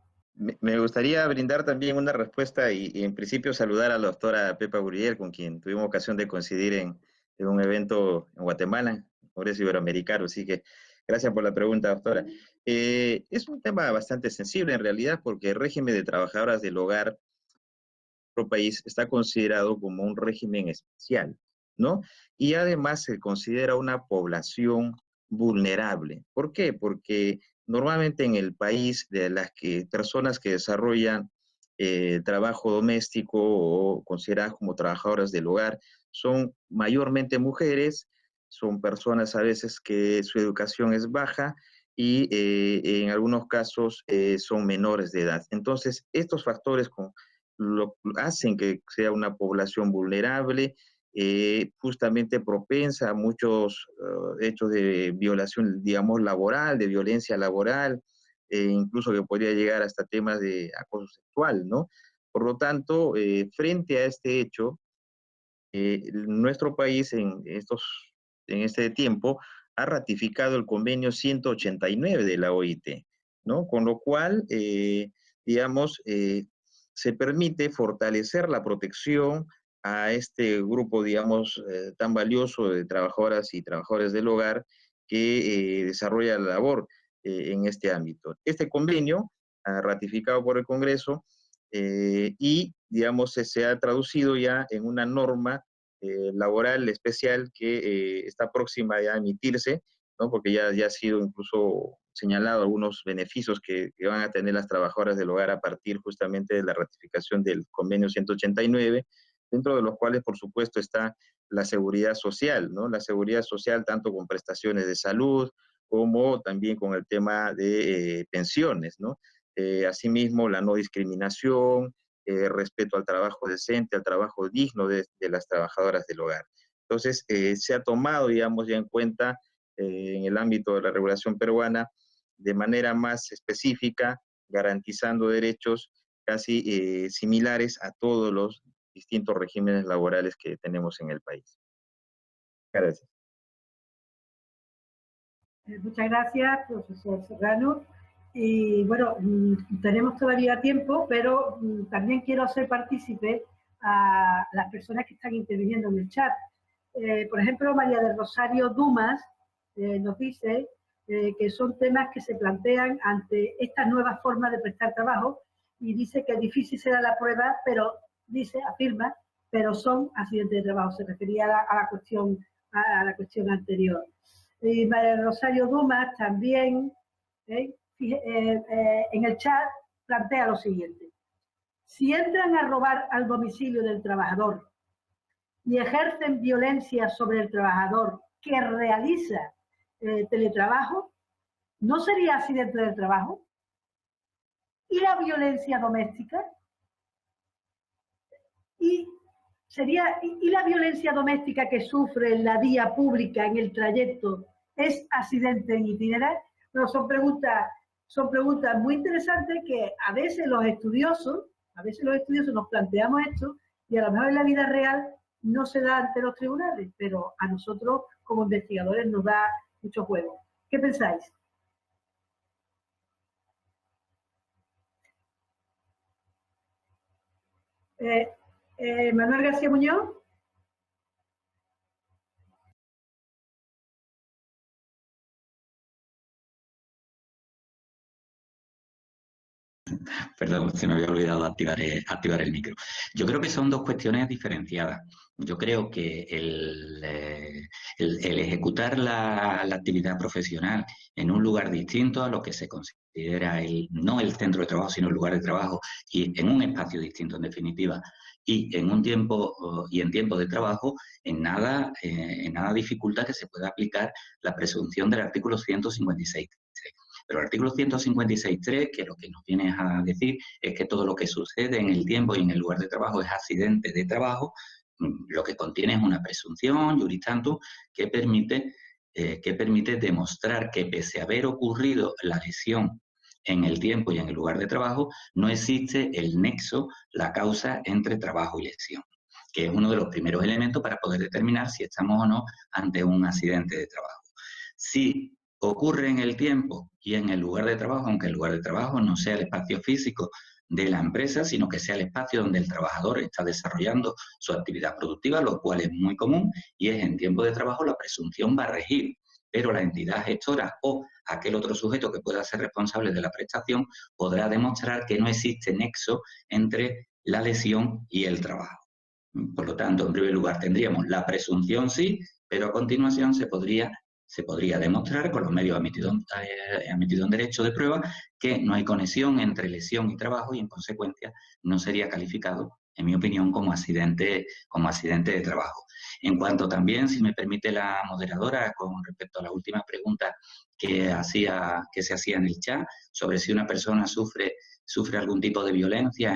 E: me gustaría brindar también una respuesta y en principio saludar a la doctora Pepa Gurriel, con quien tuvimos ocasión de coincidir en un evento en Guatemala, en el Congreso Iberoamericano. Así que gracias por la pregunta, doctora. Es un tema bastante sensible en realidad, porque el régimen de trabajadoras del hogar en nuestro país está considerado como un régimen especial, ¿no? Y además se considera una población vulnerable. ¿Por qué? Porque normalmente en el país de las personas que desarrollan trabajo doméstico o consideradas como trabajadoras del hogar son mayormente mujeres, son personas a veces que su educación es baja y en algunos casos son menores de edad. Entonces, estos factores hacen que sea una población vulnerable, justamente propensa a muchos hechos de violación, digamos, laboral, de violencia laboral, incluso que podría llegar hasta temas de acoso sexual, ¿no? Por lo tanto, frente a este hecho, nuestro país en este tiempo ha ratificado el convenio 189 de la OIT, ¿no? Con lo cual, digamos, se permite fortalecer la protección a este grupo, digamos, tan valioso de trabajadoras y trabajadores del hogar que desarrolla la labor en este ámbito. Este convenio, ratificado por el Congreso, y, digamos, se ha traducido ya en una norma laboral especial que está próxima ya a emitirse, ¿no? Porque ya ha sido incluso señalado algunos beneficios que van a tener las trabajadoras del hogar a partir justamente de la ratificación del convenio 189, dentro de los cuales, por supuesto, está la seguridad social, ¿no? La seguridad social tanto con prestaciones de salud como también con el tema de pensiones, ¿no? Asimismo, la no discriminación, respeto al trabajo decente, al trabajo digno de las trabajadoras del hogar. Entonces, se ha tomado, digamos, ya en cuenta en el ámbito de la regulación peruana de manera más específica, garantizando derechos casi similares a todos los distintos regímenes laborales que tenemos en el país. Gracias.
A: Muchas gracias, profesor Serrano. Y bueno, tenemos todavía tiempo, pero también quiero hacer partícipe a las personas que están interviniendo en el chat. Por ejemplo, María del Rosario Dumas nos dice que son temas que se plantean ante estas nuevas formas de prestar trabajo y dice que difícil será la prueba, pero afirma, pero son accidentes de trabajo. Se refería a la cuestión anterior. Y María Rosario Dumas también en el chat plantea lo siguiente: si entran a robar al domicilio del trabajador y ejercen violencia sobre el trabajador que realiza teletrabajo, ¿no sería accidente del trabajo? ¿Y la violencia doméstica? ¿Y la violencia doméstica que sufre en la vía pública en el trayecto es accidente en itinerario? Bueno, son preguntas muy interesantes que a veces los estudiosos nos planteamos esto y a lo mejor en la vida real no se da ante los tribunales, pero a nosotros como investigadores nos da mucho juego. ¿Qué pensáis? Manuel García Muñoz.
D: Perdón, se me había olvidado activar el micro. Yo creo que son dos cuestiones diferenciadas. Yo creo que el ejecutar la actividad profesional en un lugar distinto a lo que se considera no el centro de trabajo, sino el lugar de trabajo, y en un espacio distinto, en definitiva, y en un tiempo y en tiempo de trabajo, en nada dificulta que se pueda aplicar la presunción del artículo 156. Pero el artículo 156.3, que lo que nos viene a decir es que todo lo que sucede en el tiempo y en el lugar de trabajo es accidente de trabajo, lo que contiene es una presunción, juris tantum, que permite que permite demostrar que pese a haber ocurrido la lesión en el tiempo y en el lugar de trabajo, no existe el nexo, la causa entre trabajo y lesión, que es uno de los primeros elementos para poder determinar si estamos o no ante un accidente de trabajo. Si ocurre en el tiempo y en el lugar de trabajo, aunque el lugar de trabajo no sea el espacio físico de la empresa, sino que sea el espacio donde el trabajador está desarrollando su actividad productiva, lo cual es muy común, y es en tiempo de trabajo, la presunción va a regir, pero la entidad gestora o aquel otro sujeto que pueda ser responsable de la prestación podrá demostrar que no existe nexo entre la lesión y el trabajo. Por lo tanto, en primer lugar, tendríamos la presunción sí, pero a continuación se podría demostrar con los medios admitidos en derecho de prueba que no hay conexión entre lesión y trabajo y, en consecuencia, no sería calificado, en mi opinión, como accidente de trabajo. En cuanto también, si me permite la moderadora, con respecto a la última pregunta que se hacía en el chat, sobre si una persona sufre algún tipo de violencia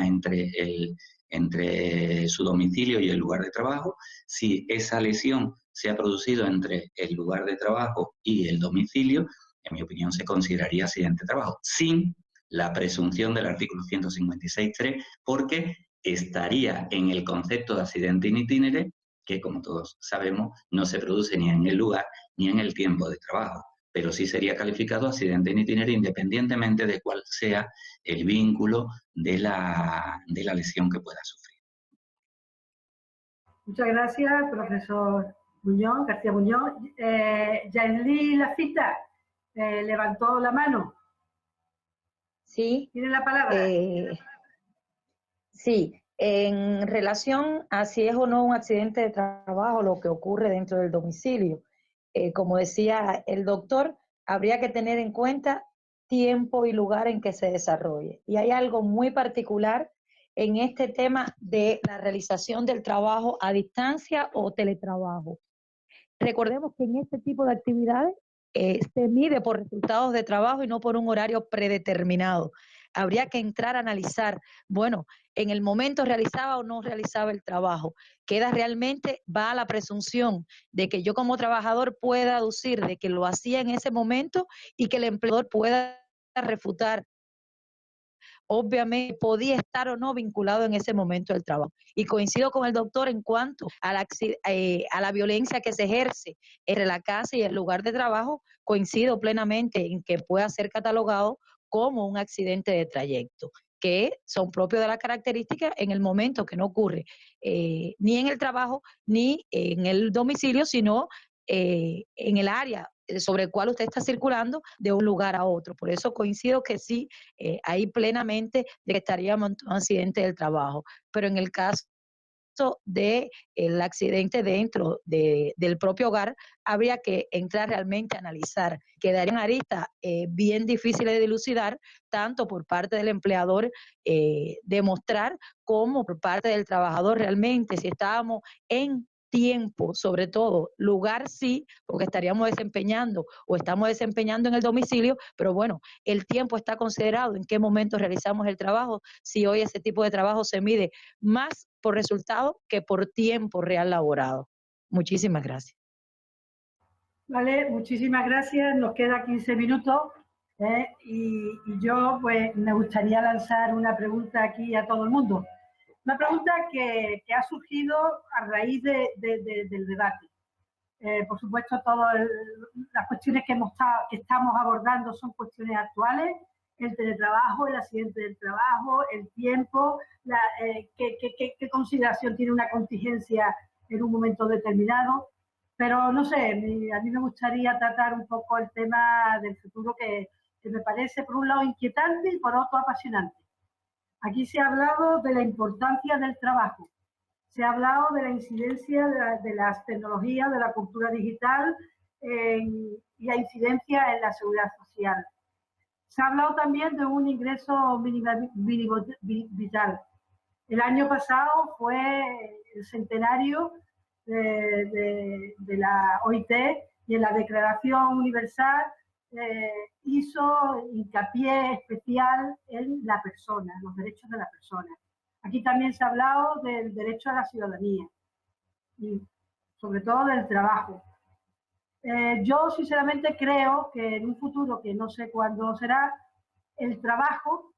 D: entre su domicilio y el lugar de trabajo, si esa lesión se ha producido entre el lugar de trabajo y el domicilio, en mi opinión se consideraría accidente de trabajo, sin la presunción del artículo 156.3, porque estaría en el concepto de accidente in itinere, que como todos sabemos no se produce ni en el lugar ni en el tiempo de trabajo, pero sí sería calificado accidente in itinere independientemente de cuál sea el vínculo de la lesión que pueda sufrir.
A: Muchas gracias, profesor Muñoz, García Muñoz. Yaelí Lafita levantó la mano.
F: Sí.
A: ¿Tiene la palabra?
F: Sí, en relación a si es o no un accidente de trabajo lo que ocurre dentro del domicilio, como decía el doctor, habría que tener en cuenta tiempo y lugar en que se desarrolle. Y hay algo muy particular en este tema de la realización del trabajo a distancia o teletrabajo. Recordemos que en este tipo de actividades se mide por resultados de trabajo y no por un horario predeterminado. Habría que entrar a analizar, bueno, en el momento realizaba o no realizaba el trabajo. Queda realmente, va a la presunción de que yo como trabajador pueda aducir de que lo hacía en ese momento y que el empleador pueda refutar. Obviamente podía estar o no vinculado en ese momento del trabajo. Y coincido con el doctor en cuanto a la violencia que se ejerce entre la casa y el lugar de trabajo, coincido plenamente en que pueda ser catalogado como un accidente de trayecto, que son propios de la característica en el momento que no ocurre ni en el trabajo ni en el domicilio, sino en el área sobre el cual usted está circulando de un lugar a otro. Por eso coincido que sí, ahí plenamente de que estaríamos en un accidente del trabajo. Pero en el caso del accidente dentro del propio hogar, habría que entrar realmente a analizar. Quedarían aristas bien difíciles de dilucidar, tanto por parte del empleador demostrar como por parte del trabajador realmente, si estábamos en tiempo, sobre todo, lugar sí, porque estaríamos desempeñando o estamos desempeñando en el domicilio, pero bueno, el tiempo está considerado, en qué momento realizamos el trabajo, si hoy ese tipo de trabajo se mide más por resultado que por tiempo real laborado. Muchísimas gracias.
A: Vale, muchísimas gracias. Nos queda 15 minutos y yo pues me gustaría lanzar una pregunta aquí a todo el mundo. Una pregunta que ha surgido a raíz del debate. Por supuesto, todas las cuestiones que estamos abordando son cuestiones actuales. El teletrabajo, el accidente del trabajo, el tiempo, qué consideración tiene una contingencia en un momento determinado. Pero no sé, a mí me gustaría tratar un poco el tema del futuro que me parece, por un lado, inquietante y por otro, apasionante. Aquí se ha hablado de la importancia del trabajo, se ha hablado de la incidencia de las tecnologías, de la cultura digital y la incidencia en la seguridad social. Se ha hablado también de un ingreso mínimo vital. El año pasado fue el centenario de la OIT y en la Declaración Universal hizo hincapié especial en la persona, los derechos de la persona. Aquí también se ha hablado del derecho a la ciudadanía y sobre todo del trabajo. Yo sinceramente creo que en un futuro, que no sé cuándo será, el trabajo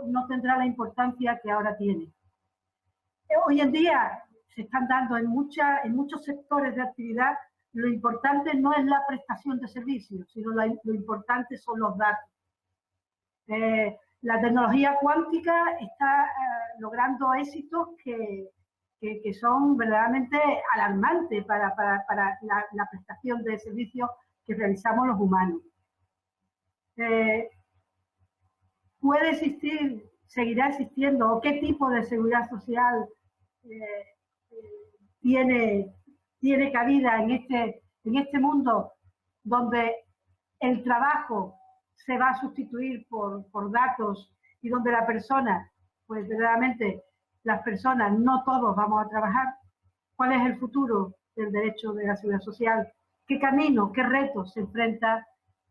A: no tendrá la importancia que ahora tiene. Hoy en día se están dando en muchos sectores de actividad, lo importante no es la prestación de servicios, sino lo importante son los datos. La tecnología cuántica está logrando éxitos que son verdaderamente alarmantes para la prestación de servicios que realizamos los humanos. ¿Puede existir, seguirá existiendo, o qué tipo de seguridad social tiene cabida en este mundo donde el trabajo se va a sustituir por datos y donde la persona, pues verdaderamente las personas, no todos vamos a trabajar? ¿Cuál es el futuro del derecho de la seguridad social? ¿Qué camino, qué retos se enfrenta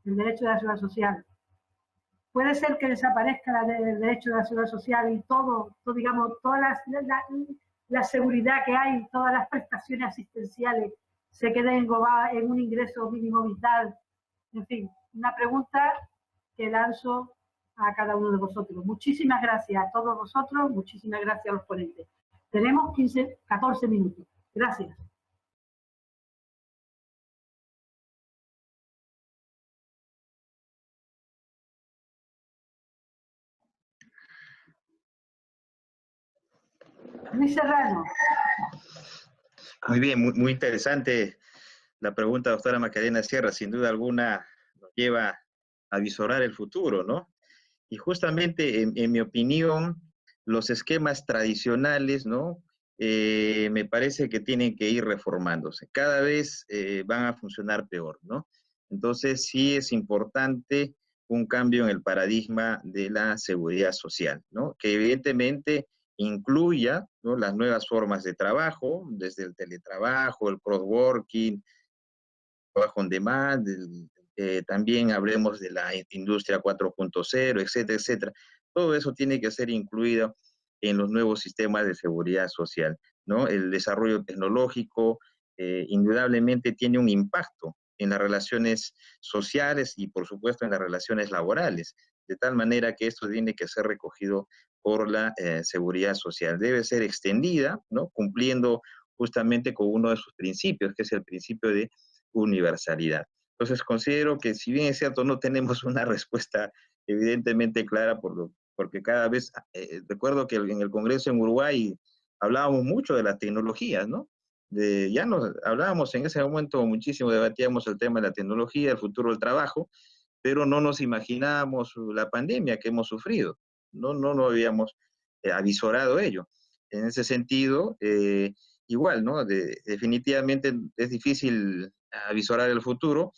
A: el derecho de la seguridad social? Puede ser que desaparezca el derecho de la seguridad social y digamos, toda la seguridad que hay, todas las prestaciones asistenciales se queden englobadas en un ingreso mínimo vital. En fin, una pregunta que lanzo a cada uno de vosotros. Muchísimas gracias a todos vosotros, muchísimas gracias a los ponentes. Tenemos 14 minutos. Gracias. Luis Serrano.
E: Muy bien, muy interesante la pregunta, doctora Macarena Sierra. Sin duda alguna nos lleva a visorar el futuro, ¿no? Y justamente, en mi opinión, los esquemas tradicionales, ¿no? Me parece que tienen que ir reformándose. Cada vez van a funcionar peor, ¿no? Entonces, sí es importante un cambio en el paradigma de la seguridad social, ¿no? Que evidentemente incluya, ¿no?, las nuevas formas de trabajo, desde el teletrabajo, el cross-working, trabajo on demand, también hablemos de la industria 4.0, etcétera, etcétera. Todo eso tiene que ser incluido en los nuevos sistemas de seguridad social, ¿no? El desarrollo tecnológico indudablemente tiene un impacto en las relaciones sociales y, por supuesto, en las relaciones laborales, de tal manera que esto tiene que ser recogido por la seguridad social. Debe ser extendida, ¿no?, cumpliendo justamente con uno de sus principios, que es el principio de universalidad. Entonces considero que, si bien es cierto, no tenemos una respuesta evidentemente clara, porque cada vez, recuerdo que en el Congreso en Uruguay hablábamos mucho de las tecnologías, ¿no? Ya nos hablábamos en ese momento muchísimo, debatíamos el tema de la tecnología, el futuro del trabajo, pero no nos imaginábamos la pandemia que hemos sufrido, no habíamos avisorado ello. En ese sentido, igual, ¿no? Definitivamente es difícil avisorar el futuro.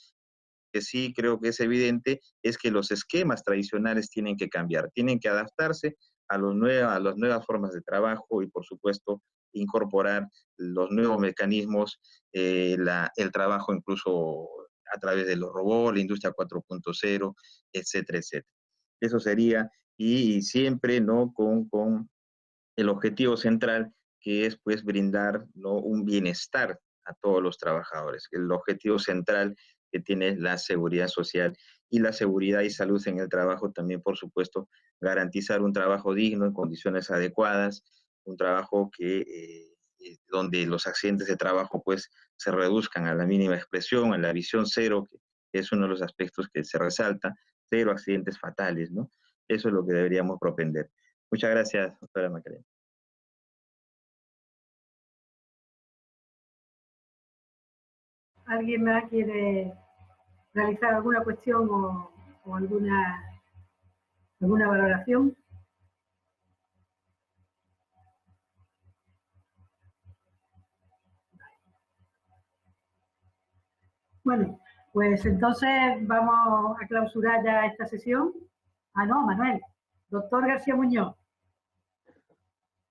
E: Que sí creo que es evidente es que los esquemas tradicionales tienen que cambiar, tienen que adaptarse a las nuevas formas de trabajo y, por supuesto, incorporar los nuevos mecanismos, el trabajo incluso a través de los robots, la industria 4.0, etcétera, etcétera. Eso sería, y siempre, ¿no?, con el objetivo central, que es, pues, brindar, ¿no?, un bienestar a todos los trabajadores. El objetivo central que tiene la seguridad social y la seguridad y salud en el trabajo también, por supuesto, garantizar un trabajo digno en condiciones adecuadas, un trabajo donde los accidentes de trabajo, pues, se reduzcan a la mínima expresión, a la visión cero, que es uno de los aspectos que se resalta, cero accidentes fatales, ¿no? Eso es lo que deberíamos propender. Muchas gracias, doctora Macarena.
A: ¿Alguien más quiere realizar alguna cuestión o alguna valoración? Bueno, pues entonces vamos a clausurar ya esta sesión. Ah, no, Manuel. Doctor García Muñoz.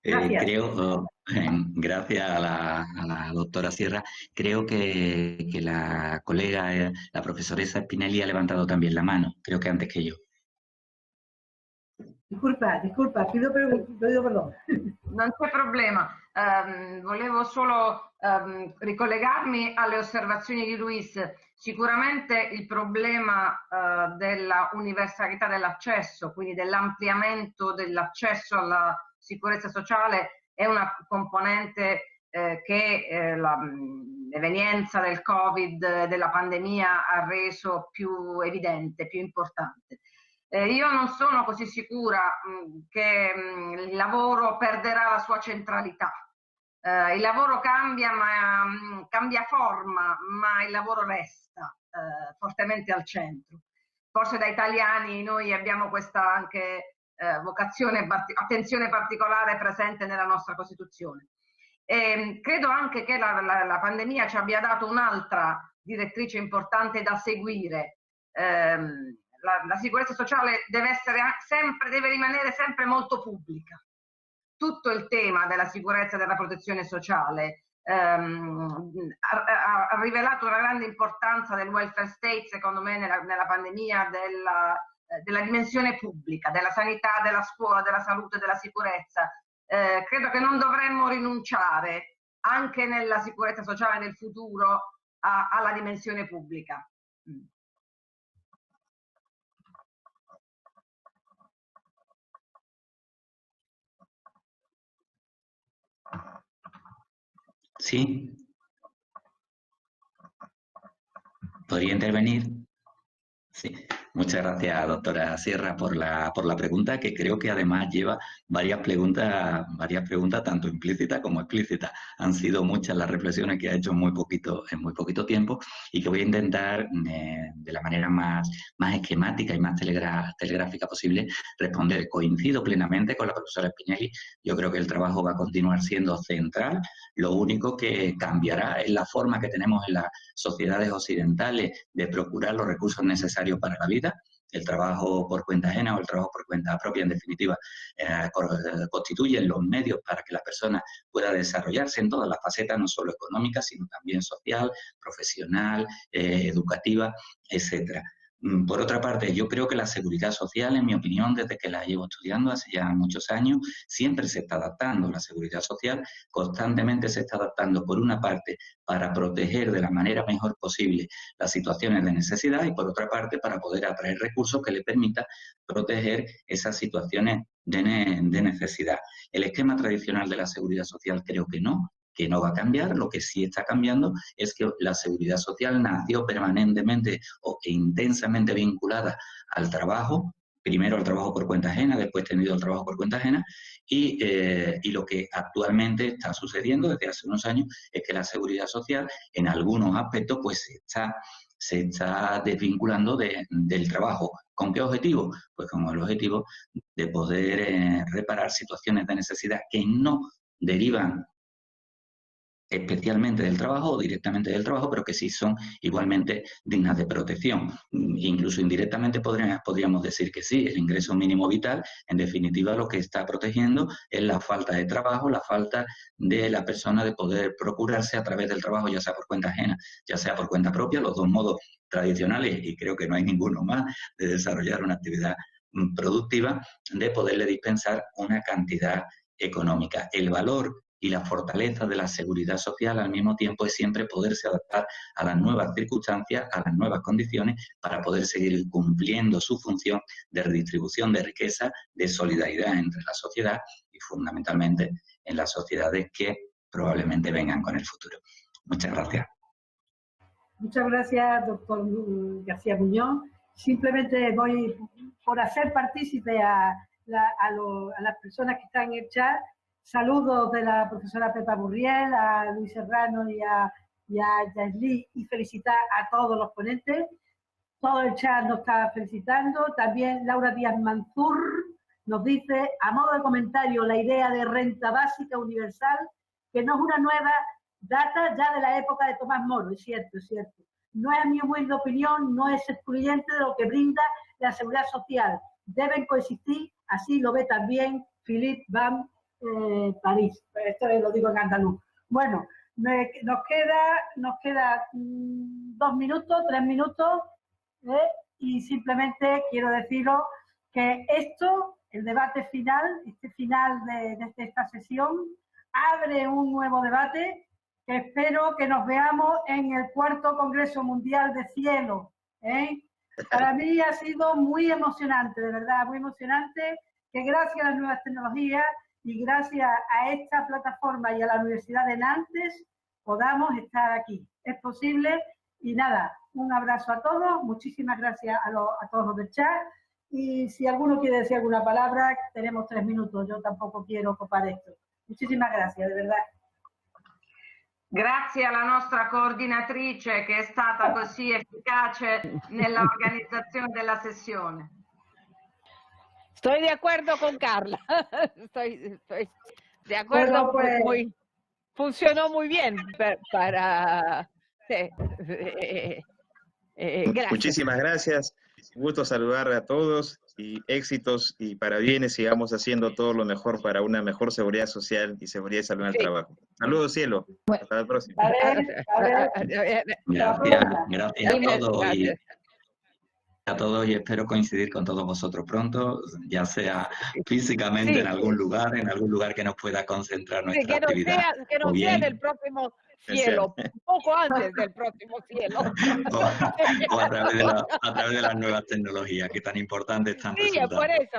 A: Gracias.
D: Gracias a la doctora Sierra, creo que la colega, la profesora Spinelli, ha levantado también la mano, creo que antes que yo.
A: Disculpa, pido perdón.
C: Non c'è problema. Volevo solo ricollegarmi alle osservazioni di Luis. Sicuramente il problema della universalità dell'accesso, quindi dell'ampliamento dell'accesso alla sicurezza sociale, è una componente che l'evenienza del Covid, della pandemia, ha reso più evidente, più importante. Io non sono così sicura che il lavoro perderà la sua centralità. Il lavoro cambia, cambia forma, ma il lavoro resta fortemente al centro. Forse da italiani noi abbiamo questa anche vocazione, attenzione particolare presente nella nostra Costituzione. Credo anche che la pandemia ci abbia dato un'altra direttrice importante da seguire. La sicurezza sociale deve rimanere sempre molto pubblica. Tutto il tema della sicurezza e della protezione sociale ha rivelato una grande importanza del welfare state, secondo me, nella pandemia, della dimensione pubblica, della sanità, della scuola, della salute, della sicurezza. Credo che non dovremmo rinunciare, anche nella sicurezza sociale del futuro, alla dimensione pubblica.
D: Sí. ¿Podría intervenir? Sí. Muchas gracias, doctora Sierra, por la pregunta, que creo que además lleva varias preguntas tanto implícitas como explícitas. Han sido muchas las reflexiones que ha hecho en muy poquito tiempo, y que voy a intentar, de la manera más esquemática y más telegráfica posible, responder. Coincido plenamente con la profesora Spinelli. Yo creo que el trabajo va a continuar siendo central. Lo único que cambiará es la forma que tenemos en las sociedades occidentales de procurar los recursos necesarios para la vida. El trabajo por cuenta ajena o el trabajo por cuenta propia, en definitiva, constituyen los medios para que la persona pueda desarrollarse en todas las facetas, no solo económica, sino también social, profesional, educativa, etcétera. Por otra parte, yo creo que la seguridad social, en mi opinión, desde que la llevo estudiando hace ya muchos años, siempre se está adaptando. La seguridad social constantemente se está adaptando, por una parte, para proteger de la manera mejor posible las situaciones de necesidad, y por otra parte, para poder atraer recursos que le permitan proteger esas situaciones de necesidad. El esquema tradicional de la seguridad social creo que no va a cambiar. Lo que sí está cambiando es que la seguridad social nació permanentemente e intensamente vinculada al trabajo, primero al trabajo por cuenta ajena, después tenido el trabajo por cuenta ajena, y lo que actualmente está sucediendo desde hace unos años es que la seguridad social, en algunos aspectos, pues se está desvinculando del trabajo. ¿Con qué objetivo? Pues con el objetivo de poder reparar situaciones de necesidad que no derivan especialmente del trabajo o directamente del trabajo, pero que sí son igualmente dignas de protección. Incluso indirectamente podríamos decir que sí. El ingreso mínimo vital, en definitiva, lo que está protegiendo es la falta de trabajo, la falta de la persona de poder procurarse a través del trabajo, ya sea por cuenta ajena, ya sea por cuenta propia, los dos modos tradicionales, y creo que no hay ninguno más, de desarrollar una actividad productiva, de poderle dispensar una cantidad económica. El valor y la fortaleza de la seguridad social, al mismo tiempo, es siempre poderse adaptar a las nuevas circunstancias, a las nuevas condiciones, para poder seguir cumpliendo su función de redistribución de riqueza, de solidaridad entre la sociedad y, fundamentalmente, en las sociedades que probablemente vengan con el futuro. Muchas gracias.
A: Muchas gracias, doctor García Muñoz. Simplemente voy, por hacer partícipe a las personas que están en el chat, saludos de la profesora Pepa Burriel, a Luis Serrano y a Yasli, y felicitar a todos los ponentes. Todo el chat nos está felicitando. También Laura Díaz Manzur nos dice, a modo de comentario, la idea de renta básica universal, que no es una nueva, data ya de la época de Tomás Moro. Es cierto, es cierto. No es, a mi humilde opinión, no es excluyente de lo que brinda la seguridad social. Deben coexistir, así lo ve también Philippe Van París. Esto lo digo en andaluz. Bueno, nos queda 2 minutos, 3 minutos, y simplemente quiero deciros que esto el debate final, este final de esta sesión, abre un nuevo debate que espero que nos veamos en el 4º Congreso Mundial de Cielo. Para mí ha sido muy emocionante, de verdad, muy emocionante, que gracias a las nuevas tecnologías y gracias a esta plataforma y a la Universidad de Nantes podamos estar aquí. Es posible y nada, un abrazo a todos, muchísimas gracias a todos los del chat y si alguno quiere decir alguna palabra, tenemos 3 minutos, yo tampoco quiero copar esto. Muchísimas gracias, de verdad.
C: Grazie alla nostra coordinatrice che è stata così efficace nell'organizzazione della sessione.
B: Estoy de acuerdo con Carla. Estoy de acuerdo,
A: Bueno, pues,
B: funcionó muy bien para... Sí. Gracias.
E: Muchísimas gracias. Un gusto saludar a todos y éxitos y parabienes. Sigamos haciendo todo lo mejor para una mejor seguridad social y seguridad y salud en el trabajo. Saludos, cielo. Hasta la próxima.
D: Gracias a todos y espero coincidir con todos vosotros pronto, ya sea físicamente en algún lugar que nos pueda concentrar nuestra actividad.
B: Que no sea en el próximo cielo, un poco antes del próximo cielo.
D: o a través de las nuevas tecnologías que tan importantes están resultando.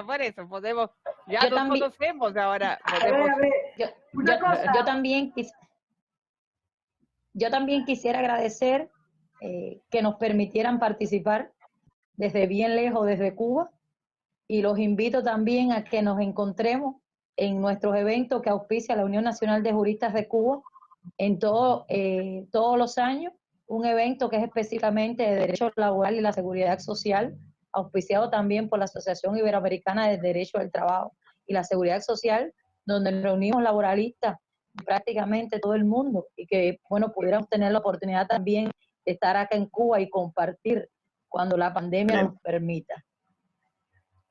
B: Por eso, podemos, ya nos conocemos ahora.
F: Yo también quisiera agradecer que nos permitieran participar desde bien lejos, desde Cuba, y los invito también a que nos encontremos en nuestros eventos que auspicia la Unión Nacional de Juristas de Cuba en todos los años, un evento que es específicamente de Derecho Laboral y la Seguridad Social, auspiciado también por la Asociación Iberoamericana de Derecho del Trabajo y la Seguridad Social, donde nos reunimos laboralistas prácticamente todo el mundo y que, bueno, pudiéramos tener la oportunidad también de estar acá en Cuba y compartir cuando la pandemia nos permita.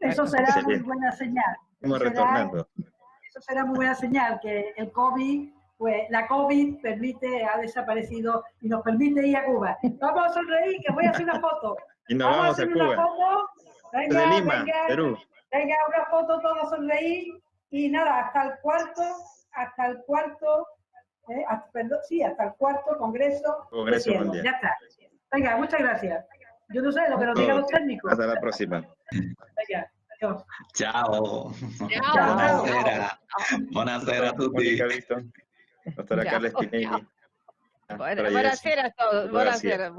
A: Eso será muy buena señal. Eso será muy buena señal, que el COVID, pues la COVID ha desaparecido y nos permite ir a Cuba. Vamos a sonreír, que voy a hacer una foto.
E: Y nos vamos a Cuba.
A: Una foto. Venga,
E: desde Lima, Perú.
A: Venga, una foto, todos sonreír. Y nada, hasta el cuarto Congreso
E: Mundial.
A: Ya está. Venga, muchas gracias. Yo no sé lo que nos digan los técnicos.
E: Hasta la próxima.
A: Venga, adiós.
D: Ciao. Buonasera a tutti.
E: Doctora Carla Spinelli.
B: Buonasera a todos. Buonasera.